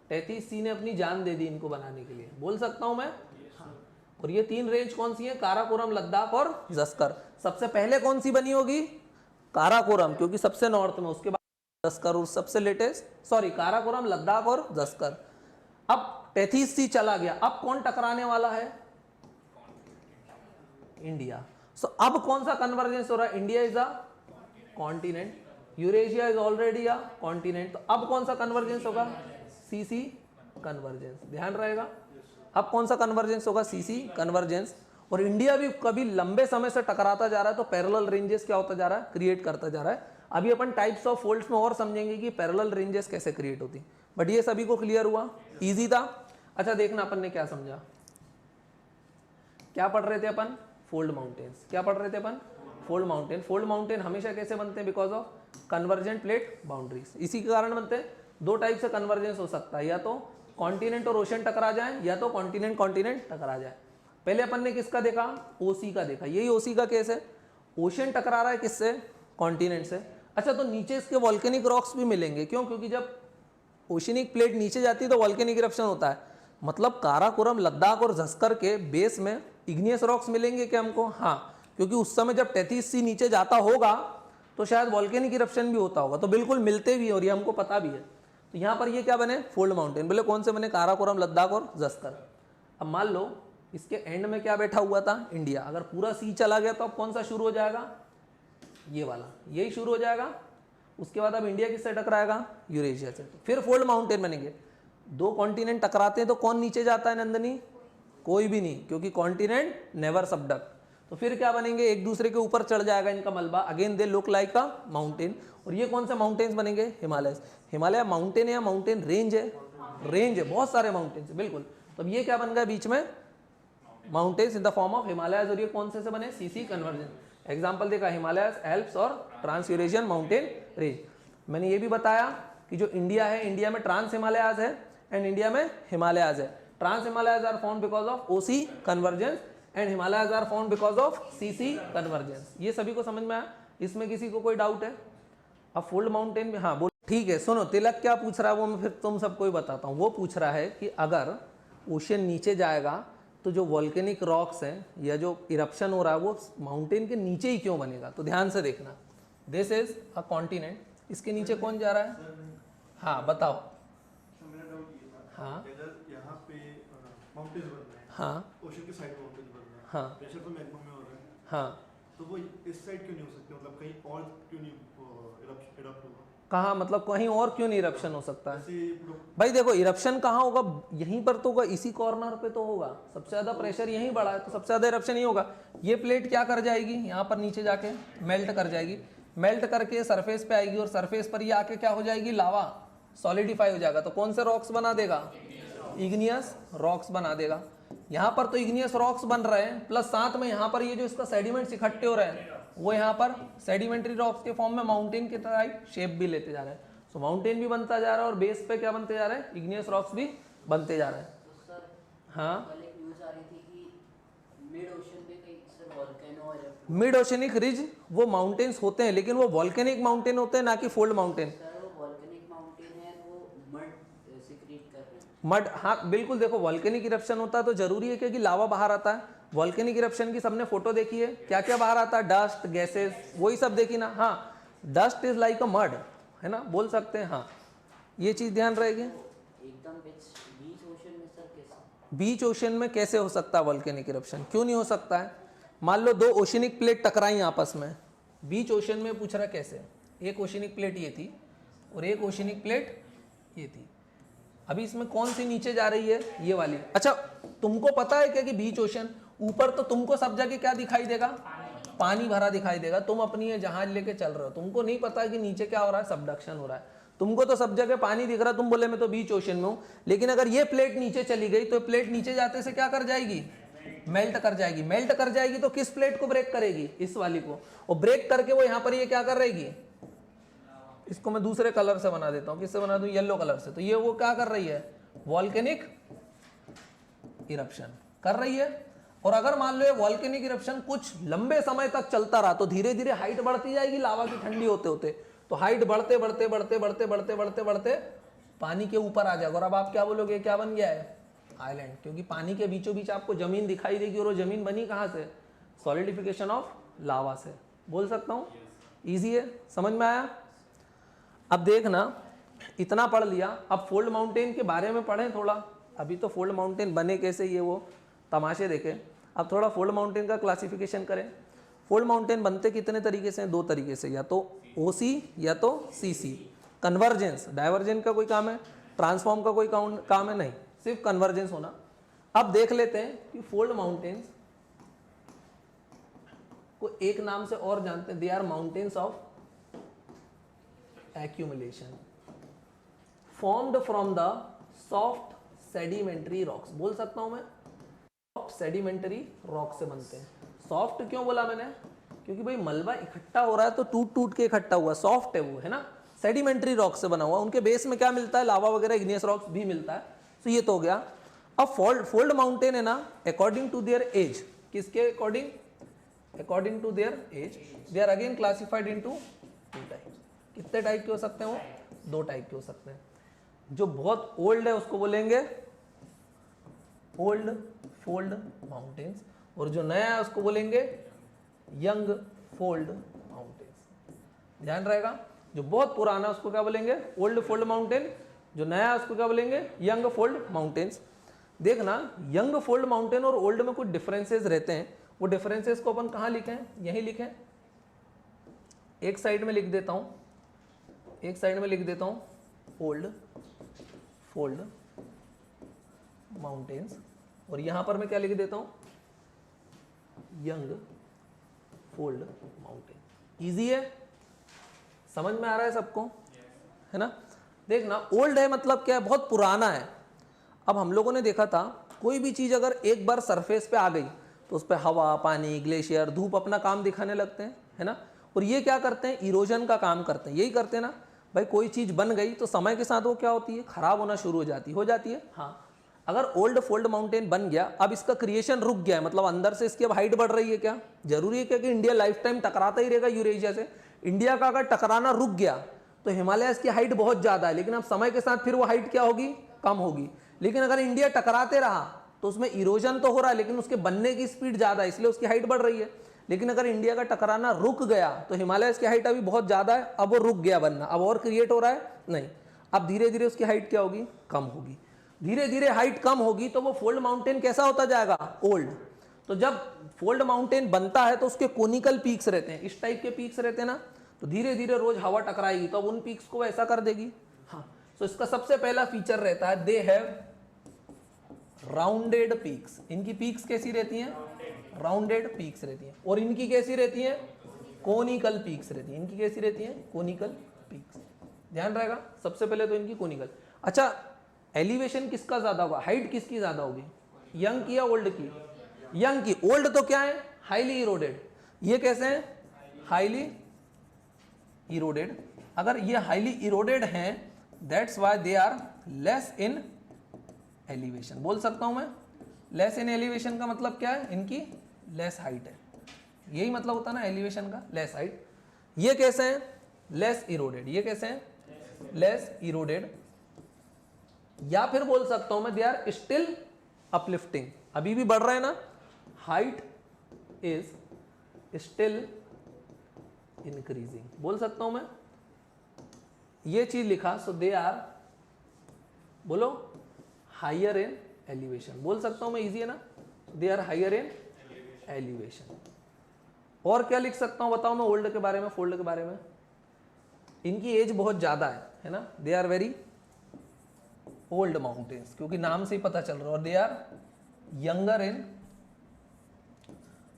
टेथीस सी ने अपनी जान दे दी इनको बनाने के लिए, बोल सकता हूं मैं, हाँ। और ये 3 रेंज कौन सी है, काराकोरम, लद्दाख और जस्कर। सबसे पहले कौन सी बनी होगी, काराकोरम, क्योंकि सबसे नॉर्थ में, उसके बाद जस्कर और सबसे लेटेस्ट, सॉरी काराकोरम, लद्दाख और जस्कर। अब टेथीस सी चला गया, अब कौन टकराने वाला है, इंडिया। सो अब कौन सा कन्वर्जेंस हो रहा है, India is a continent, Eurasia is already a continent. तो अब कौन सा कन्वर्जेंस होगा, सीसी कन्वर्जेंस, ध्यान रहेगा। अब कौन सा कन्वर्जेंस होगा, सीसी कन्वर्जेंस। और इंडिया भी कभी लंबे समय से टकराता जा रहा है, तो पैरेलल रेंजेस क्या होता जा रहा है, क्रिएट करता जा रहा है। अभी अपन टाइप्स ऑफ फोल्ड्स में और समझेंगे कि पैरेलल रेंजेस कैसे क्रिएट होती, बट ये सभी को क्लियर हुआ, इजी था। अच्छा देखना अपन ने क्या समझा, क्या पढ़ रहे थे अपन, फोल्ड माउंटेन्स। क्या पढ़ रहे थे अपन, फोल्ड माउंटेन। फोल्ड माउंटेन हमेशा कैसे बनते हैं, because of convergent plate boundaries, इसी के कारण बनते हैं। 2 टाइप से कन्वर्जेंस हो सकता है, या तो कॉन्टिनेंट और ओशन टकरा जाए, या तो कॉन्टिनेंट कॉन्टिनेंट टकरा जाए। पहले अपन ने किसका देखा, ओसी का देखा, यही ओसी का केस है। ओशन टकरा रहा है किससे, कॉन्टिनेंट से। अच्छा तो नीचे इसके वॉल्केनिक रॉक्स भी मिलेंगे, क्यों, क्योंकि जब ओशनिक प्लेट नीचे जाती है तो वॉल्केनिक इरप्शन होता है। मतलब काराकोरम, लद्दाख और जस्कर के बेस में इग्नियस रॉक्स मिलेंगे क्या हमको, हाँ, क्योंकि उस समय जब टेथीस सी नीचे जाता होगा तो शायद वॉल्केनिक इरप्शन भी होता होगा, तो बिल्कुल मिलते भी और ये हमको पता भी है। तो यहाँ पर ये क्या बने, फोल्ड माउंटेन। बोले कौन से बने, काराकोरम, लद्दाख और जस्कर। अब मान लो इसके एंड में क्या बैठा हुआ था, इंडिया। अगर पूरा सी चला गया तो अब कौन सा शुरू हो जाएगा, ये वाला, यही शुरू हो जाएगा। उसके बाद अब इंडिया किससे टकराएगा, यूरेशिया से। फिर फोल्ड माउंटेन बनेंगे। 2 कॉन्टिनेंट टकराते हैं तो कौन नीचे जाता है नंदनी, कोई भी नहीं, क्योंकि कॉन्टिनेंट नेवर सबडक्ट। तो फिर क्या बनेंगे, एक दूसरे के ऊपर चढ़ जाएगा इनका मलबा, again they look like a mountain. और ये कौन से माउंटेन्स बनेंगे, हिमालय। हिमालय माउंटेन है या माउंटेन रेंज है, रेंज है, बहुत सारे माउंटेन्स, बिल्कुल। तो ये क्या बन गया बीच में, mountains in the form of Himalayas. और ये कौन से बने, सीसी कन्वर्जन। एग्जाम्पल देखा, हिमालयस, एल्प्स और ट्रांस यूरेशियन माउंटेन रेंज। मैंने ये भी बताया कि जो इंडिया है, इंडिया में ट्रांस हिमालयाज है एंड इंडिया में हिमालयाज है। Trans Himalayas are found because of OC convergence and Himalayas are found because of CC convergence. ये सभी को समझ में आया, इसमें किसी को कोई डाउट है। अब फोल्ड माउंटेन में, हाँ बोल, ठीक है। सुनो तिलक क्या पूछ रहा है वो मैं फिर तुम सबको ही बताता हूँ। वो पूछ रहा है कि अगर ओशन नीचे जाएगा तो जो वॉल्केनिक रॉक्स हैं या जो इरप्शन हो रहा है वो माउंटेन के नीचे ही क्यों बनेगा। तो ध्यान से देखना, दिस इज अ कॉन्टिनेंट, इसके नीचे कौन जा रहा है, हाँ बताओ। हाँ यहाँ पे माउंटेन्स बन रहे हैं, हाँ ओशन के साइड माउंटेन्स बन रहे हैं, हाँ प्रेशर तो मैग्मा में हो रहा है, हाँ, तो वो इस साइड क्यों नहीं हो सकते, मतलब कहीं और क्यों नहीं इरप्ट होगा, कहाँ, मतलब कहीं और क्यों नहीं इरप्शन हो सकता है। जैसे भाई देखो इरप्शन कहाँ होगा, यहीं पर तो होगा, इसी कॉर्नर पे तो होगा, सबसे ज्यादा प्रेशर यहीं बढ़ा है तो सबसे ज्यादा इरप्शन ही होगा। ये प्लेट क्या कर जाएगी, यहाँ पर नीचे जाके मेल्ट कर जाएगी, मेल्ट करके सरफेस पे आएगी और सरफेस पर ये आके क्या हो जाएगी, लावा सॉलिडिफाई हो जाएगा। तो कौन से रॉक्स बना देगा, इग्नियस रॉक्स बना देगा। यहाँ पर तो इग्नियस रॉक्स बन रहे हैं, प्लस साथ में यहाँ पर ये जो इसका सेडिमेंट्स इकट्ठे हो रहे हैं वो यहाँ पर सेडिमेंट्री रॉक्स के फॉर्म में माउंटेन की तरह शेप भी लेते जा रहे हैं। सो माउंटेन भी बनता जा रहा है और बेस पे क्या बनते जा रहे हैं, इग्नियस रॉक्स भी बनते जा रहे हैं। तो सर हाँ कल एक न्यूज़ आ रही थी कि मिड ओशन में कहीं से volcano erupt, mid oceanic ridge वो माउंटेन्स होते हैं, लेकिन वो वॉल्केनिक माउंटेन होते हैं, ना कि फोल्ड माउंटेन। सर वो वोल्केनिक माउंटेन है, वो मड क्रिएट कर रहे हैं। मड, हाँ बिल्कुल, देखो वॉल्केनिक इरप्शन होता है तो जरूरी है कि लावा बाहर आता है। वॉल्केनिक इरप्शन की सबने फोटो देखी है, क्या क्या बाहर आता है, डस्ट, गैसेस, वही सब देखी ना। हाँ, dust is like a mud, है ना, बोल सकते हैं। हाँ, ये चीज ध्यान रहेगी। एकदम बीच ओशन में सर कैसे? बीच ओशन में कैसे हो सकता है वॉल्केनिक इरप्शन? क्यों नहीं हो सकता है? मान लो दो ओशनिक प्लेट टकराई आपस में, बीच ओशन में पूछ रहा कैसे। एक ओशनिक प्लेट ये थी और एक ओशनिक प्लेट ये थी। अभी इसमें कौन सी नीचे जा रही है? ये वाली। अच्छा, तुमको पता है क्या कि बीच ओशन ऊपर तो तुमको सब जगह क्या दिखाई देगा? पानी भरा दिखाई देगा। तुम अपनी ये जहाज लेके चल रहे हो, तुमको नहीं पता कि नीचे क्या हो रहा है, सबडक्शन हो रहा है। तुमको तो सब जगह पानी दिख रहा है, तुम बोले मैं तो बीच ओशन में हूं। लेकिन अगर ये प्लेट नीचे चली गई तो प्लेट नीचे जाते से क्या कर जाएगी? मेल्ट कर जाएगी। मेल्ट कर जाएगी तो किस प्लेट को ब्रेक करेगी? इस वाली को। और ब्रेक करके वो यहां पर ये क्या कर रहेगी? इसको मैं दूसरे कलर से बना देता हूं। किससे बना दूं? येलो कलर से। तो ये वो क्या कर रही है? वॉल्केनिक इरप्शन कर रही है। और अगर मान लो ये वॉल्केनिक इरप्शन कुछ लंबे समय तक चलता रहा तो धीरे धीरे हाइट बढ़ती जाएगी लावा की ठंडी होते होते। तो हाइट बढ़ते बढ़ते बढ़ते बढ़ते बढ़ते बढ़ते बढ़ते पानी के ऊपर आ जाएगा। और अब आप क्या बोलोगे? क्या बन गया है? आइलैंड। क्योंकि पानी के बीचों बीच आपको जमीन दिखाई देगी और वो जमीन बनी कहां से? सॉलिडिफिकेशन ऑफ लावा से। बोल सकता हूं? इजी है, समझ में आया? अब देखना, इतना पढ़ लिया। अब फोल्ड माउंटेन के बारे में पढ़ें थोड़ा। अभी तो फोल्ड माउंटेन बने कैसे, ये वो तमाशे देखें। अब थोड़ा फोल्ड माउंटेन का क्लासिफिकेशन करें। फोल्ड माउंटेन बनते कितने तरीके से हैं? दो तरीके से, या तो ओसी या तो सीसी। कन्वर्जेंस, डाइवर्जेंस का कोई काम है, ट्रांसफॉर्म का कोई काम है नहीं, सिर्फ कन्वर्जेंस होना। अब देख लेते हैं कि फोल्ड माउंटेन्स को एक नाम से और जानते हैं, they are mountains of accumulation formed from the soft sedimentary rocks। बोल सकता हूं मैं, soft sedimentary rock से बनते हैं। सॉफ्ट क्यों बोला मैंने? क्योंकि भाई मलबा इकट्ठा हो रहा है तो टूट टूट के इकट्ठा हुआ, सॉफ्ट है वो, है ना। सेडिमेंट्री रॉक से बना हुआ, उनके बेस में क्या मिलता है? लावा वगैरह, इग्नियस रॉक्स भी मिलता है। तो ये तो हो गया। अब फोल्ड माउंटेन है ना, अकॉर्डिंग टू देयर एज, किसके according? According to their age they are again classified into two types. कितने टाइप के हो सकते हैं वो? दो टाइप के हो सकते हैं। जो बहुत ओल्ड है उसको बोलेंगे ओल्ड फोल्ड माउंटेन्स, और जो नया है उसको बोलेंगे यंग फोल्ड माउंटेन्स। ध्यान रहेगा, जो बहुत पुराना है उसको क्या बोलेंगे? Old fold mountain. जो नया है उसको क्या बोलेंगे? Young fold mountains. देखना, यंग फोल्ड माउंटेन और ओल्ड में कुछ डिफरेंसेस रहते हैं। वो डिफरेंसेस को अपन कहाँ लिखें? यहीं लिखें। एक साइड में लिख देता हूं, एक साइड में लिख देता हूं ओल्ड फोल्ड माउंटेन्स, और यहां पर मैं क्या लिख देता हूं? Young fold mountain. इजी है, समझ में आ रहा है सबको? है ना। देखना, ओल्ड है मतलब क्या है? बहुत पुराना है। अब हम लोगों ने देखा था, कोई भी चीज अगर एक बार सरफेस पे आ गई तो उस पर हवा, पानी, ग्लेशियर, धूप अपना काम दिखाने लगते हैं, है ना। और ये क्या करते हैं? इरोजन का काम करते हैं। यही करते हैं ना भाई। कोई चीज बन गई तो समय के साथ वो क्या होती है? खराब होना शुरू हो जाती है। हाँ, अगर ओल्ड फोल्ड माउंटेन बन गया, अब इसका क्रिएशन रुक गया है, मतलब अंदर से इसकी अब हाइट बढ़ रही है। क्या जरूरी है क्या कि इंडिया लाइफ टाइम टकराता ही रहेगा यूरेशिया से? इंडिया का अगर टकराना रुक गया तो हिमालय की हाइट बहुत ज्यादा है, लेकिन अब समय के साथ फिर वो हाइट क्या होगी? कम होगी। लेकिन अगर इंडिया टकराते रहा तो उसमें इरोजन तो हो रहा है, लेकिन उसके बनने की स्पीड ज्यादा है, इसलिए उसकी हाइट बढ़ रही है। लेकिन अगर इंडिया का टकराना रुक गया तो हिमालय की हाइट अभी बहुत ज्यादा है, अब वो रुक गया बनना, अब और क्रिएट हो रहा है नहीं। अब धीरे धीरे उसकी हाइट क्या होगी? कम होगी। धीरे धीरे हाइट कम होगी तो वो फोल्ड माउंटेन कैसा होता जाएगा? ओल्ड। तो जब फोल्ड माउंटेन बनता है तो उसके कोनिकल पीक्स रहते हैं, इस टाइप के पीक्स रहते हैं ना। तो धीरे धीरे रोज हवा टकराएगी तो अब उन पीक्स को ऐसा कर देगी। हाँ, तो इसका सबसे पहला फीचर रहता है, दे हैव राउंडेड पीक्स। इनकी पीक्स कैसी रहती हैं? राउंडेड पीक्स रहती हैं। और इनकी कैसी रहती हैं? कोनिकल पीक्स रहती हैं। इनकी कैसी रहती हैं? Conical peaks. ध्यान रहेगा, सबसे पहले तो इनकी कोनिकल। अच्छा, एलिवेशन किसका ज्यादा होगा? हाइट किसकी ज्यादा होगी? यंग की या ओल्ड की? यंग की। ओल्ड तो क्या है? Highly eroded. ये कैसे हैं? Highly eroded. अगर ये हाईली इरोडेड हैं, that's why they are less in elevation. बोल सकता हूं मैं, लेस इन एलिवेशन का मतलब क्या है? इनकी लेस हाइट है। यही मतलब होता है ना एलिवेशन का, लेस हाइट। ये कैसे हैं? Less eroded. ये कैसे हैं? Less eroded. या फिर बोल सकता हूं मैं दे आर स्टिल अपलिफ्टिंग, अभी भी बढ़ रहे हैं ना, हाइट इज स्टिल इंक्रीजिंग, बोल सकता हूं मैं ये चीज लिखा, सो दे आर, बोलो हायर इन एलिवेशन, बोल सकता हूं मैं, इजी है ना, they are higher in elevation. और क्या लिख सकता हूं बताओ मैं ओल्ड के बारे में, फोल्ड के बारे में, इनकी एज बहुत ज्यादा है ना, they are very old mountains, क्योंकि नाम से ही पता चल रहा है, और they are younger in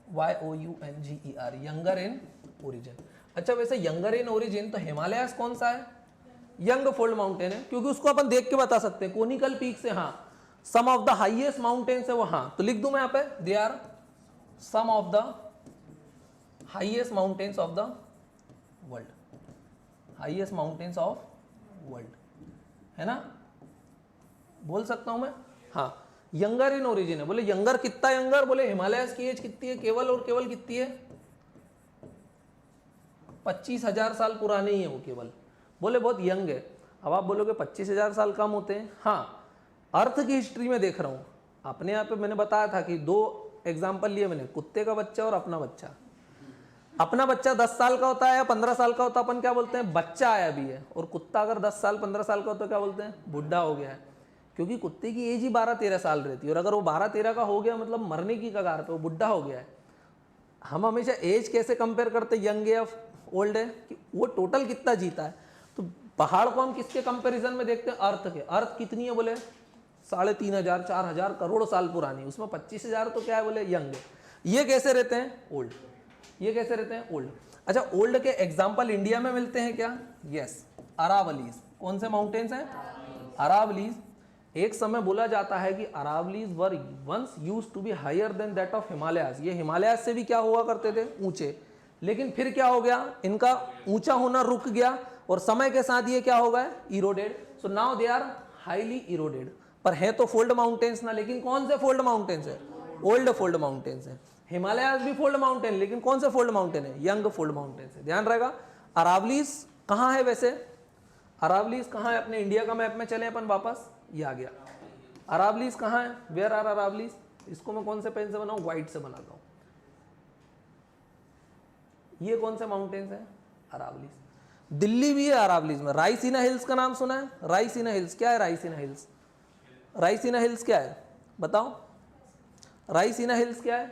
YOUNGER, younger in origin. अच्छा वैसे यंगर इन ओरिजिन तो हिमालयस कौन सा है, यंग फोल्ड माउंटेन है, क्योंकि उसको अपन देख के बता सकते हैं, कोनिकल पीक से, हाँ some of the highest mountains है वो, हाँ तो लिख दूं मैं यहाँ पे, they are some of the highest mountains of the world, highest mountains of world, है ना, बोल सकता हूं मैं, हाँ यंगर इन ओरिजिन है। बोले यंगर कितना यंगर, बोले हिमालयस की एज कितनी है, केवल और केवल कितनी है, 25,000 साल पुराने ही है वो केवल, बोले बहुत यंग है। अब आप बोलोगे 25,000 साल कम होते हैं, हाँ अर्थ की हिस्ट्री में देख रहा हूं, अपने यहाँ पे मैंने बताया था कि 2 एग्जाम्पल लिए मैंने, कुत्ते का बच्चा और अपना बच्चा। अपना बच्चा 10 साल का होता है या 15 साल का होता है, अपन क्या बोलते हैं, बच्चा आया भी है, और कुत्ता अगर 10 साल 15 साल का होता है क्या बोलते हैं, बुढ़ा हो गया है, क्योंकि कुत्ते की एज ही 12-13 साल रहती है, और अगर वो 12-13 का हो गया मतलब मरने की कगार पे, वो बुढ़ा हो गया है। हम हमेशा एज कैसे कंपेयर करते हैं, यंग या ओल्ड है, कि वो टोटल कितना जीता है। तो पहाड़ को हम किसके कंपैरिजन में देखते हैं, अर्थ के। अर्थ कितनी है, बोले 3,500 4,000 करोड़ साल पुरानी, उसमें 25,000 तो क्या है, बोले यंग है। ये कैसे रहते हैं, ओल्ड, ये कैसे रहते हैं, ओल्ड। अच्छा ओल्ड के एग्जाम्पल इंडिया में मिलते हैं क्या, यस, अरावलीज। कौन से माउंटेन्स हैं, अरावलीज। एक समय बोला जाता है कि Aravallis were once used to be higher than that of Himalayas, ये हिमालयास से भी क्या हुआ करते थे, ऊंचे, लेकिन फिर क्या हो गया, इनका ऊंचा होना रुक गया, और समय के साथ ये क्या हो गया, eroded, so now they are highly eroded. पर है तो फोल्ड माउंटेन्स ना, लेकिन कौन से फोल्ड माउंटेन्स है, ओल्ड फोल्ड माउंटेन्स है। हिमालयास भी फोल्ड माउंटेन, लेकिन कौन से फोल्ड माउंटेन है, यंग फोल्ड माउंटेन्स है, ध्यान रहेगा। अरावलीज कहाँ है वैसे, अरावलीज कहाँ है, अपने इंडिया का मैप में चले अपन वापस, ये आ गया अरावलीज कहाँ है, वेयर आर अरावलीज। इसको मैं कौन से पेन से बनाऊं, व्हाइट से बनाता हूं। ये कौन से माउंटेन्स है, अरावलीज। दिल्ली भी है अरावलीज में। रायसीना हिल्स का नाम सुना है, रायसीना हिल्स, क्या है रायसीना हिल्स, रायसीना हिल्स क्या है बताओ, रायसीना हिल्स क्या है।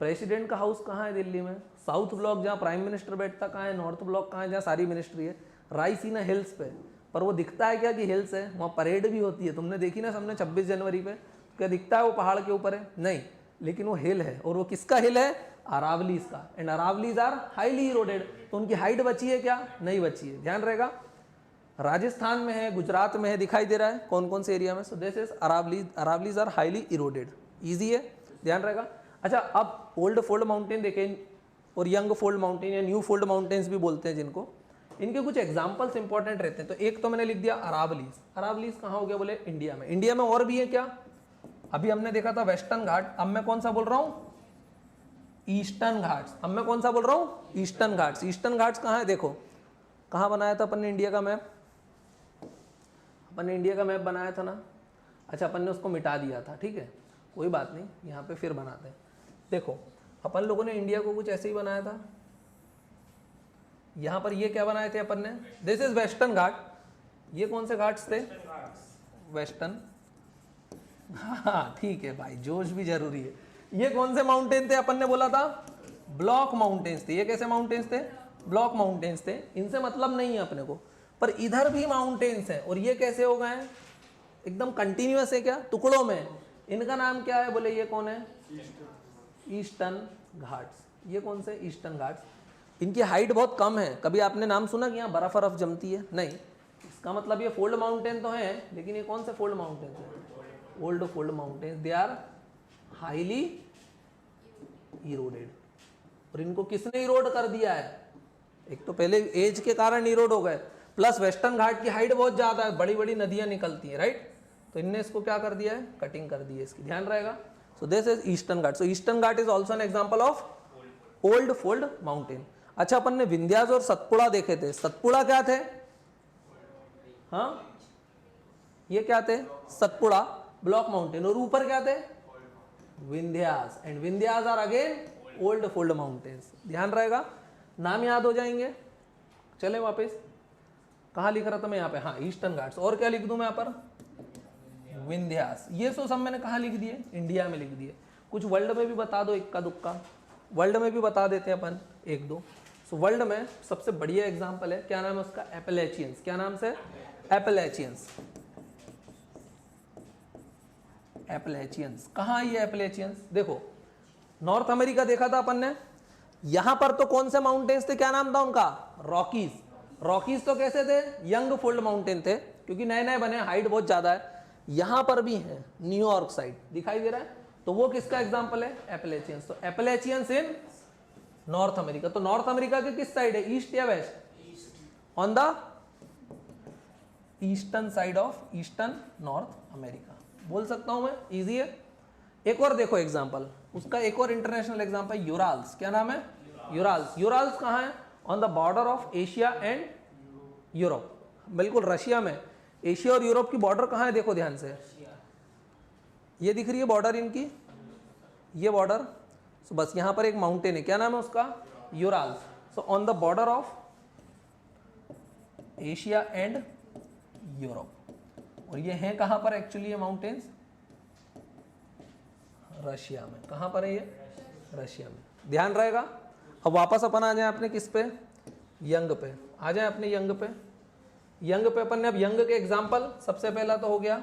प्रेसिडेंट का हाउस कहाँ है दिल्ली में, साउथ ब्लॉक जहाँ प्राइम मिनिस्टर बैठता कहाँ है, नॉर्थ ब्लॉक कहाँ है जहाँ सारी मिनिस्ट्री है, रायसीना हिल्स पे। पर वो दिखता है क्या कि हिल्स है, वहाँ परेड भी होती है, तुमने देखी ना सबने 26 जनवरी पे, क्या दिखता है वो पहाड़ के ऊपर है, नहीं, लेकिन वो हिल है, और वो किसका हिल है, अरावलीज का। And Aravallis are highly eroded, तो उनकी हाइट बची है क्या, नहीं बची है, ध्यान रहेगा। राजस्थान में है, गुजरात में है, दिखाई दे रहा है कौन कौन से एरिया में, so this is Aravallis, Aravallis are highly eroded, easy है, ध्यान रहेगा। अच्छा अब ओल्ड फोल्ड माउंटेन देखें, और यंग फोल्ड माउंटेन या न्यू फोल्ड माउंटेन्स भी बोलते हैं जिनको, इनके कुछ एग्जाम्पल्स इंपॉर्टेंट रहते हैं। तो एक तो मैंने लिख दिया अरावलीज, अरावलीज कहाँ हो गया, बोले इंडिया में। इंडिया में और भी है क्या, अभी हमने देखा था वेस्टर्न घाट, अब मैं कौन सा बोल रहा हूँ, ईस्टर्न घाट्स। अब मैं कौन सा बोल रहा हूँ, ईस्टर्न घाट्स। ईस्टर्न घाट्स कहाँ है, देखो कहाँ बनाया था अपन ने इंडिया का मैप, अपन ने इंडिया का मैप बनाया था ना, अच्छा अपन ने उसको मिटा दिया था, ठीक है कोई बात नहीं, यहाँ पे फिर बनाते हैं। देखो अपन लोगों ने इंडिया को कुछ ऐसे ही बनाया था, यहाँ पर ये क्या बनाए थे अपन ने, दिस इज वेस्टर्न घाट। ये कौन से घाट्स थे, वेस्टर्न, हाँ ठीक है भाई, जोश भी जरूरी है। ये कौन से माउंटेन थे, अपन ने बोला था ब्लॉक माउंटेन्स थे। ये कैसे माउंटेन्स थे, ब्लॉक माउंटेन्स थे, इनसे मतलब नहीं है अपने को, पर इधर भी माउंटेन्स हैं, और ये कैसे हो गए हैं, एकदम कंटिन्यूअस है क्या, टुकड़ों में। इनका नाम क्या है, बोले ये कौन है, ईस्टर्न घाट्स। ये कौन से, ईस्टर्न घाट्स। इनकी हाइट बहुत कम है, कभी आपने नाम सुना कि यहाँ बर्फ बर्फ जमती है, नहीं, इसका मतलब ये फोल्ड माउंटेन तो है, लेकिन ये कौन से फोल्ड माउंटेन है, old fold mountain, they are highly eroded. और इनको किसने इरोड कर दिया है, एक तो पहले एज के कारण इरोड हो गए, प्लस वेस्टर्न घाट की हाइट बहुत ज्यादा है, बड़ी बड़ी नदियां निकलती हैं, राइट, तो इनने इसको क्या कर दिया है, कटिंग कर दी है इसकी, ध्यान रहेगा। सो this is eastern Ghat. So eastern Ghat is also an example of old fold mountain. अच्छा अपन ने विंध्यास और सतपुड़ा देखे थे, सतपुड़ा क्या थे, हाँ ये क्या थे? Satpura block mountain. और ऊपर क्या थे? Vindhyas. And Vindhyas are again old fold mountains. ध्यान रहेगा, नाम याद हो जाएंगे। चले वापस, कहाँ लिख रहा था मैं यहाँ पे? हाँ, ईस्टर्न घाट्स। और क्या लिख दूं मैं यहाँ पर? विंध्यास। ये सब मैंने कहाँ लिख दिए? इंडिया में लिख दिए। कुछ वर्ल्ड में भी बता दो, इक्का दुक्का वर्ल्ड में भी बता देते हैं अपन, एक दो। सो वर्ल्ड में सबसे बढ़िया एग्जांपल है, क्या नाम है उसका? एपेलेचियंस। क्या नाम से? एपेलेचियंस। एपेलेचियंस कहाँ है ये एपेलेचियंस? देखो, नॉर्थ अमेरिका देखा था अपन ने, यहां पर तो कौन से माउंटेन्स थे? क्या नाम था उनका? रॉकीज। रॉकीज तो कैसे थे? यंग फोल्ड माउंटेन थे, क्योंकि नए नए बने, हाइट बहुत ज्यादा है। यहां पर भी है, न्यूयॉर्क साइड दिखाई दे रहा है, तो वो किसका एग्जांपल है? एपेलेचियंस। तो एपेलेचियंस इन नॉर्थ अमेरिका। तो नॉर्थ अमेरिका के किस साइड है? ईस्ट या west? On the eastern side of eastern North America बोल सकता हूं मैं, इजी है। एक और देखो एग्जांपल उसका, एक और इंटरनेशनल एग्जांपल, यूराल्स। क्या नाम है? यूराल्स। यूराल्स कहाँ है? On the border of Asia and Europe. बिल्कुल रशिया में। एशिया और यूरोप की बॉर्डर कहाँ है? देखो ध्यान से, ये दिख रही है बॉर्डर इनकी, ये बॉर्डर। सो बस यहाँ पर एक माउंटेन है, क्या नाम है उसका? Urals. So on the border of Asia and Europe. और ये है कहाँ पर एक्चुअली ये माउंटेन्स? रशिया में। कहाँ पर है ये? रशिया में। ध्यान रहेगा। अब वापस अपन आ जाए अपने किस पे? यंग पे। आ जाए अपने यंग पे। यंग पे अपन ने अब यंग के एग्जाम्पल, सबसे पहला तो हो गया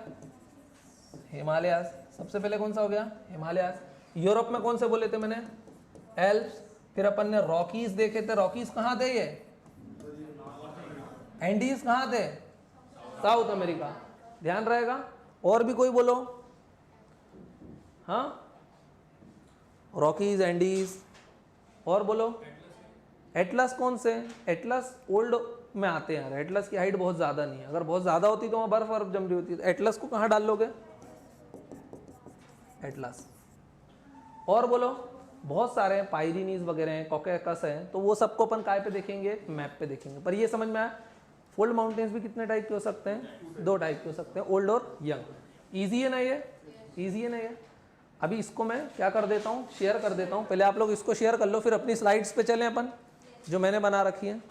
हिमालयास। सबसे पहले कौन सा हो गया? हिमालयास। यूरोप में कौन से बोले थे मैंने? एल्प्स। फिर अपन ने रॉकीज देखे थे। रॉकीज कहाँ थे ये? एंडीज कहाँ थे? South America. ध्यान रहेगा। और भी कोई बोलो। हाँ, रॉकीज, एंडीज, और बोलो। एटलस कौन से? एटलस ओल्ड में आते हैं यार। एटलस की हाइट बहुत ज्यादा नहीं है, अगर बहुत ज्यादा होती तो वहां बर्फ वर्फ जम रही होती। तो एटलस को कहाँ डाल लोगे? एटलस। और बोलो, बहुत सारे हैं, पायरिनीज वगैरह हैं, कॉकेकस हैं, तो वो सबको अपन काय पे देखेंगे? मैप पे देखेंगे। पर ये समझ में आया, फोल्ड माउंटेन्स भी कितने टाइप के हो सकते हैं? दो टाइप के हो सकते हैं, ओल्ड और यंग। ईजी है ना ये? ईजी है ना ये? अभी इसको मैं क्या कर देता हूँ? शेयर कर देता हूँ। पहले आप लोग इसको शेयर कर लो, फिर अपनी स्लाइड्स पे चलें अपन, जो मैंने बना रखी है।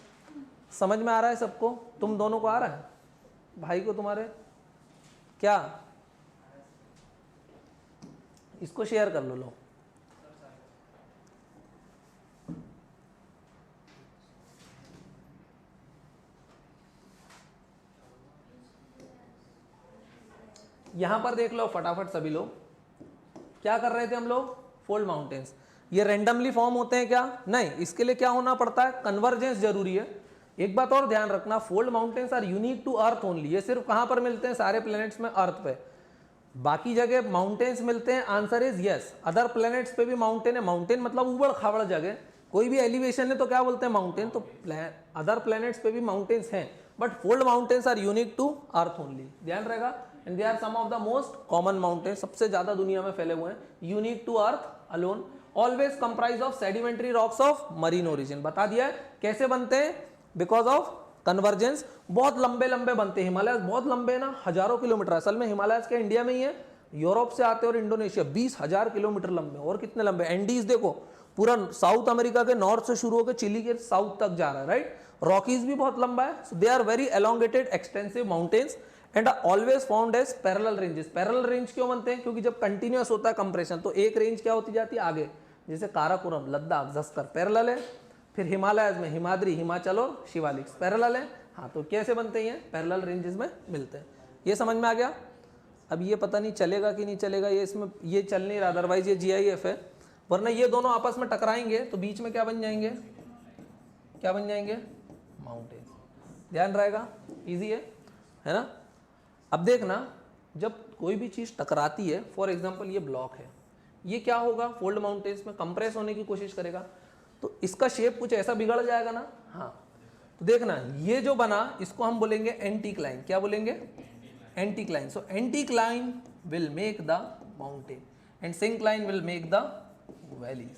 समझ में आ रहा है सबको? तुम दोनों को आ रहा है? भाई को तुम्हारे? क्या? इसको शेयर कर लो। यहां पर देख लो फटाफट सभी लोग, क्या कर रहे थे हम लोग? Fold mountains. ये रैंडमली फॉर्म होते हैं क्या? नहीं, इसके लिए क्या होना पड़ता है? कन्वर्जेंस जरूरी है। एक बात और ध्यान रखना, fold mountains are unique to earth only. ये सिर्फ कहां पर मिलते हैं? सारे प्लैनेट्स में, अर्थ पे। बाकी जगह माउंटेन्स मिलते हैं? Answer is yes. Other planets पे भी माउंटेन है। माउंटेन मतलब उबड़ खाबड़ जगह, कोई भी एलिवेशन है तो क्या बोलते हैं? माउंटेन। तो अदर प्लैनेट्स पे भी माउंटेन्स हैं, but fold mountains are unique to earth only. ध्यान रहेगा। And they are some of the most common mountain, सबसे ज्यादा दुनिया में फैले हुए हैं, unique to earth alone, always comprise of sedimentary rocks of marine origin. बता दिया है कैसे बनते हैं? Because of convergence. बहुत लंबे लंबे बनते हैं। हिमालय बहुत लंबे हैं ना, हजारों किलोमीटर। असल में हिमालय के इंडिया में ही है, यूरोप से आते हैं और इंडोनेशिया 20,000 किलोमीटर लंबे। और कितने लंबे? एंडीज देखो, पूरा साउथ अमेरिका के नॉर्थ से शुरू होकर चिली के साउथ तक जा रहा है, राइट? रॉकीज भी बहुत लंबा है। So they are very elongated extensive mountains and are always found as parallel ranges. Parallel range क्यों बनते हैं? क्योंकि जब कंटिन्यूअस होता है कंप्रेशन, तो एक रेंज क्या होती जाती है आगे, जैसे काराकोरम, लद्दाख, जस्कर पैरेलल है। फिर हिमालय में हिमाद्री, हिमाचल और शिवालिक्स पैरेलल है। हाँ, तो कैसे बनते हैं? पैरेलल रेंजेस में मिलते हैं। ये समझ में आ गया? अब ये पता नहीं चलेगा कि नहीं चलेगा, ये इसमें ये चल नहीं रहा, अदरवाइज ये GIF है। वरना ये दोनों आपस में टकराएंगे तो बीच में क्या बन जाएंगे? क्या बन जाएंगे? माउंटेन्स। ध्यान रहेगा, इजी है ना? अब देखना, जब कोई भी चीज टकराती है, फॉर एग्जांपल ये ब्लॉक है, ये क्या होगा? फोल्ड माउंटेन्स में कंप्रेस होने की कोशिश करेगा, तो इसका शेप कुछ ऐसा बिगड़ जाएगा ना। हाँ, तो देखना, ये जो बना इसको हम बोलेंगे एंटीक्लाइन। क्या बोलेंगे? Anticline. So anticline will make the mountain and syncline will make the valleys.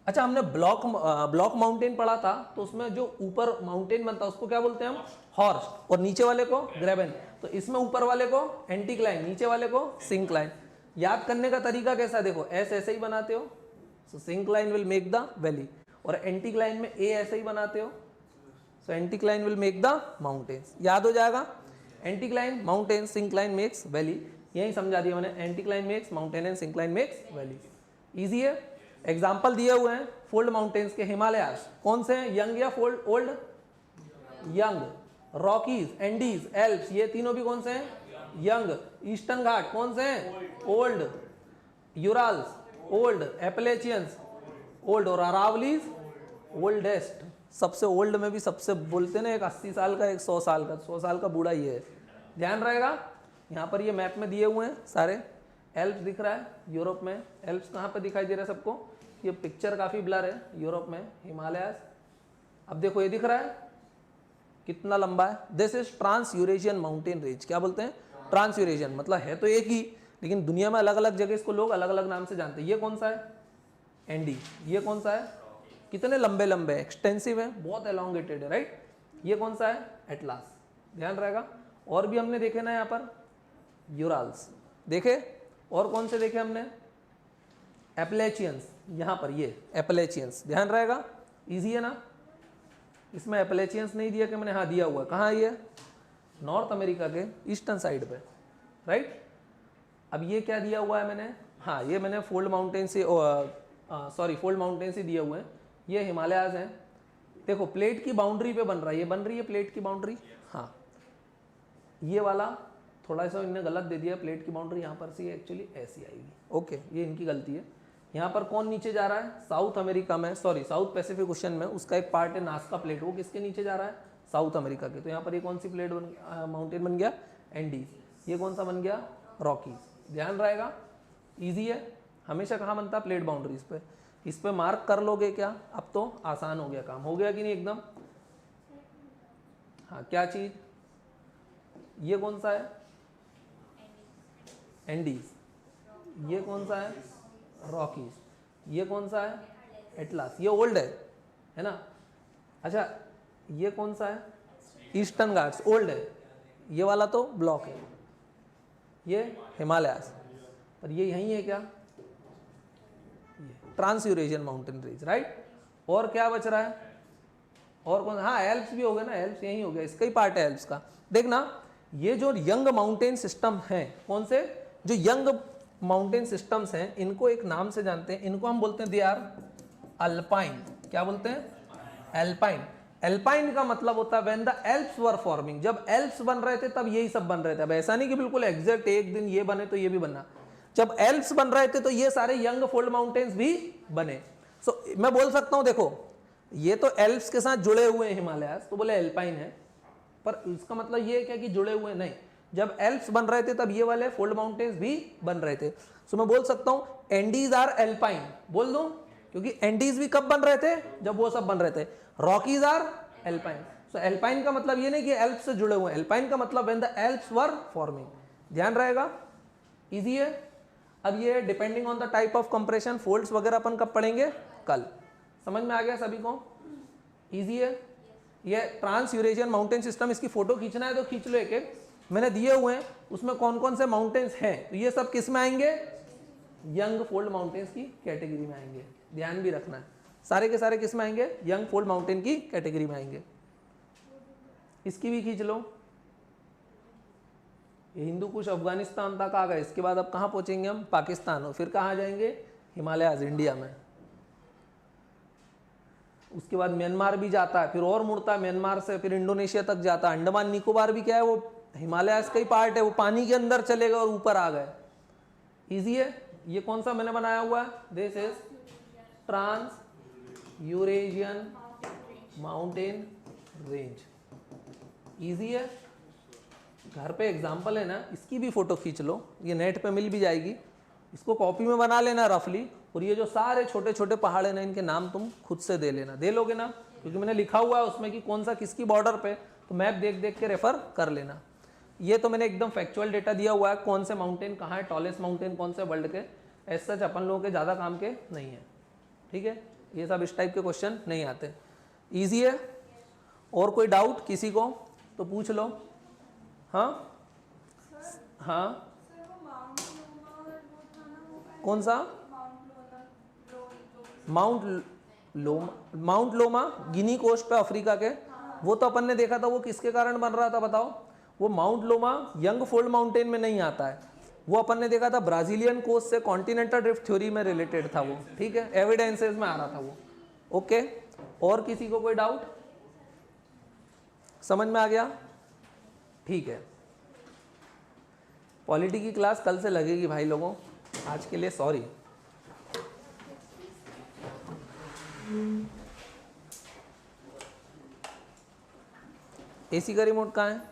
अच्छा, हमने ब्लॉक माउंटेन पढ़ा था, तो उसमें जो ऊपर माउंटेन बनता है उसको क्या बोलते हैं हम? हॉर्स, और नीचे वाले को ग्रेबन। तो इसमें ऊपर वाले को एंटीक्लाइन, नीचे वाले को सिंक्लाइन। याद करने का तरीका कैसा देखो, एस ऐसे ही बनाते हो, so syncline will make the valley, और एंटीक्लाइन में ए ऐसे ही बनाते हो, so anticline will make the mountains. याद हो जाएगा, anticline mountain, syncline makes valley, यही समझा दिया मैंने, anticline makes mountain and syncline makes valley. Easy है। एग्जाम्पल दिए हुए हैं फोल्ड माउंटेन्स के, हिमालयास कौन से हैं, यंग या fold, old, young. Rockies, Andes, Alps, ये तीनों भी कौन से हैं, यंग। ईस्टर्न घाट कौन से हैं, ओल्ड। यूराल्स ओल्ड, एपलेचियंस ओल्ड, और अरावलीज ओल्डेस्ट। सबसे ओल्ड में भी सबसे बोलते ना, एक 80 साल का, एक 100 साल का, 100 साल का बूढ़ा ही है, ध्यान रहेगा। यहाँ पर ये मैप में दिए हुए हैं सारे। एल्प्स दिख रहा है यूरोप में, एल्प्स कहाँ पे दिखाई दे रहा है सबको, ये पिक्चर काफ़ी ब्लर है, यूरोप में हिमालयास। अब देखो ये दिख रहा है कितना लंबा है, this is trans Eurasian mountain range. क्या बोलते हैं, ट्रांस यूरेशियन, मतलब है तो एक ही, लेकिन दुनिया में अलग अलग जगह इसको लोग अलग अलग नाम से जानते हैं। ये कौन सा है, एंडी। ये कौन सा है, कितने लंबे लंबे, एक्सटेंसिव है, बहुत एलोंगेटेड है, राइट। ये कौन सा है, एटलास, ध्यान रहेगा। और भी हमने देखे ना यहाँ पर, यूराल्स देखे, और कौन से देखे हमने, एपलेचियंस, यहाँ पर ये एपलेचियंस, ध्यान रहेगा। इजी है ना, इसमें एपलेचियंस नहीं दिया कि मैंने, हाँ दिया हुआ, कहाँ ये, नॉर्थ अमेरिका के ईस्टर्न साइड पे, राइट। अब ये क्या दिया हुआ है मैंने, हाँ ये मैंने फोल्ड माउंटेन से, सॉरी फोल्ड माउंटेन से दिए हुए हैं, ये हिमालयाज हैं। देखो प्लेट की बाउंड्री पे बन रहा है, ये बन रही है प्लेट की बाउंड्री, हाँ ये वाला थोड़ा सा इन्होंने गलत दे दिया, प्लेट की बाउंड्री यहाँ पर से एक्चुअली ऐसी आएगी, ओके ये इनकी गलती है। यहाँ पर कौन नीचे जा रहा है, साउथ अमेरिका में, सॉरी साउथ पैसिफिक ओशन में उसका एक पार्ट है नास्का प्लेट, वो किसके नीचे जा रहा है, साउथ अमेरिका के। तो यहाँ पर ये कौन सी प्लेट बन, माउंटेन बन गया, एंडीज। ये कौन सा बन गया, रॉकीज, ध्यान रहेगा। ईजी है, हमेशा कहाँ बनता है, प्लेट बाउंड्रीज पे। इस पे मार्क कर लोगे क्या, अब तो आसान हो गया काम, हो गया कि नहीं एकदम। हाँ क्या चीज, ये कौन सा है, एंडीज। ये कौन सा है, रॉकीज। ये कौन सा है, एटलास, ये ओल्ड है ना। अच्छा ये कौन सा है, ईस्टर्न घाट्स, ओल्ड है। ये वाला तो ब्लॉक है, ये हिमालयास, पर ये यही है क्या, trans Eurasian mountain range, right. और क्या बच रहा है, और कौन, हाँ एल्प्स भी हो गए ना, एल्प्स यही हो गया, इसका ही पार्ट है एल्प्स का। देखना ये जो यंग माउंटेन सिस्टम है, कौन से, जो यंग माउंटेन सिस्टम्स हैं, इनको एक नाम से जानते हैं, इनको हम बोलते हैं दे आर अल्पाइन। क्या बोलते हैं, एल्पाइन। एल्पाइन का मतलब होता है when the Alps were forming, जब एल्प्स बन रहे थे तब यही सब बन रहे थे। अब ऐसा नहीं कि बिल्कुल एग्जैक्ट एक दिन ये बने तो ये भी बनना, जब एल्प्स बन रहे थे तो ये सारे यंग फोल्ड माउंटेन्स भी बने। सो मैं बोल सकता हूं देखो ये तो एल्प्स के साथ जुड़े हुए हैं हिमालयास, तो बोले एल्पाइन है, पर इसका मतलब ये है क्या कि जुड़े हुए नहीं, जब एल्प्स बन रहे थे तब ये वाले फोल्ड माउंटेन्स भी बन रहे थे। सो मैं बोल सकता हूं एंडीज आर एल्पाइन, बोल दूं, क्योंकि एंडीज भी कब बन रहे थे, जब वो सब बन रहे थे। Rockies are alpine. So alpine का मतलब ये नहीं कि एल्प्स से जुड़े हुए, एल्पाइन का मतलब when the Alps were forming, ध्यान रहेगा। इजी है। अब ये depending on the type of compression folds वगैरह अपन कब पढ़ेंगे, कल। समझ में आ गया सभी को, इजी है। ये ट्रांस यूरेशियन माउंटेन सिस्टम, इसकी फोटो खींचना है तो खींच लो, एक एक मैंने दिए हुए हैं, उसमें कौन कौन से माउंटेन्स हैं, तो ये सब किस में आएंगे, यंग फोल्ड माउंटेन्स की कैटेगरी में आएंगे, ध्यान भी रखना है। सारे के सारे किस में आएंगे, यंग फोल्ड माउंटेन की कैटेगरी में आएंगे। इसकी भी खींच लो, ये हिंदू कुश अफगानिस्तान तक आ गए, इसके बाद अब कहाँ पहुंचेंगे हम, पाकिस्तान, और फिर कहाँ जाएंगे, हिमालयाज, इंडिया में। उसके बाद म्यांमार भी जाता है, फिर और मुड़ता है म्यांमार से, फिर इंडोनेशिया तक जाता है। अंडमान निकोबार भी क्या है, वो हिमालयाज का ही पार्ट है, वो पानी के अंदर चलेगा और ऊपर आ गए। इजी है। ये कौन सा मैंने बनाया हुआ है, this is trans Eurasian mountain range. Easy है। घर पे एग्जाम्पल है ना, इसकी भी फोटो खींच लो, ये नेट पे मिल भी जाएगी, इसको कॉपी में बना लेना रफली, और ये जो सारे छोटे छोटे पहाड़ है ना, इनके नाम तुम खुद से दे लेना, दे लोगे ना, क्योंकि मैंने लिखा हुआ है उसमें कि कौन सा किसकी बॉर्डर पे, तो मैप देख देख के रेफर कर लेना। ये तो मैंने एकदम फैक्चुअल डेटा दिया हुआ है, कौन से माउंटेन कहाँ है, टॉलेस्ट माउंटेन कौन से वर्ल्ड के, ऐसा सच अपन लोगों के ज़्यादा काम के नहीं है, ठीक है। ये सब इस टाइप के क्वेश्चन नहीं आते, ईजी है। और कोई डाउट किसी को तो पूछ लो। हाँ हाँ कौन सा? माउंट लोमा गिनी कोस्ट पे अफ्रीका के, वो तो अपन ने देखा था वो किसके कारण बन रहा था बताओ? वो माउंट लोमा यंग फोल्ड माउंटेन में नहीं आता है, वो अपन ने देखा था ब्राजीलियन कोस्ट से कॉन्टिनेंटल ड्रिफ्ट थ्योरी में रिलेटेड था वो, ठीक है, एविडेंसेस में आ रहा था वो। ओके, और किसी को कोई डाउट? समझ में आ गया? ठीक है, पॉलिटी की क्लास कल से लगेगी भाई लोगों, आज के लिए सॉरी। एसी का रिमोट कहाँ है?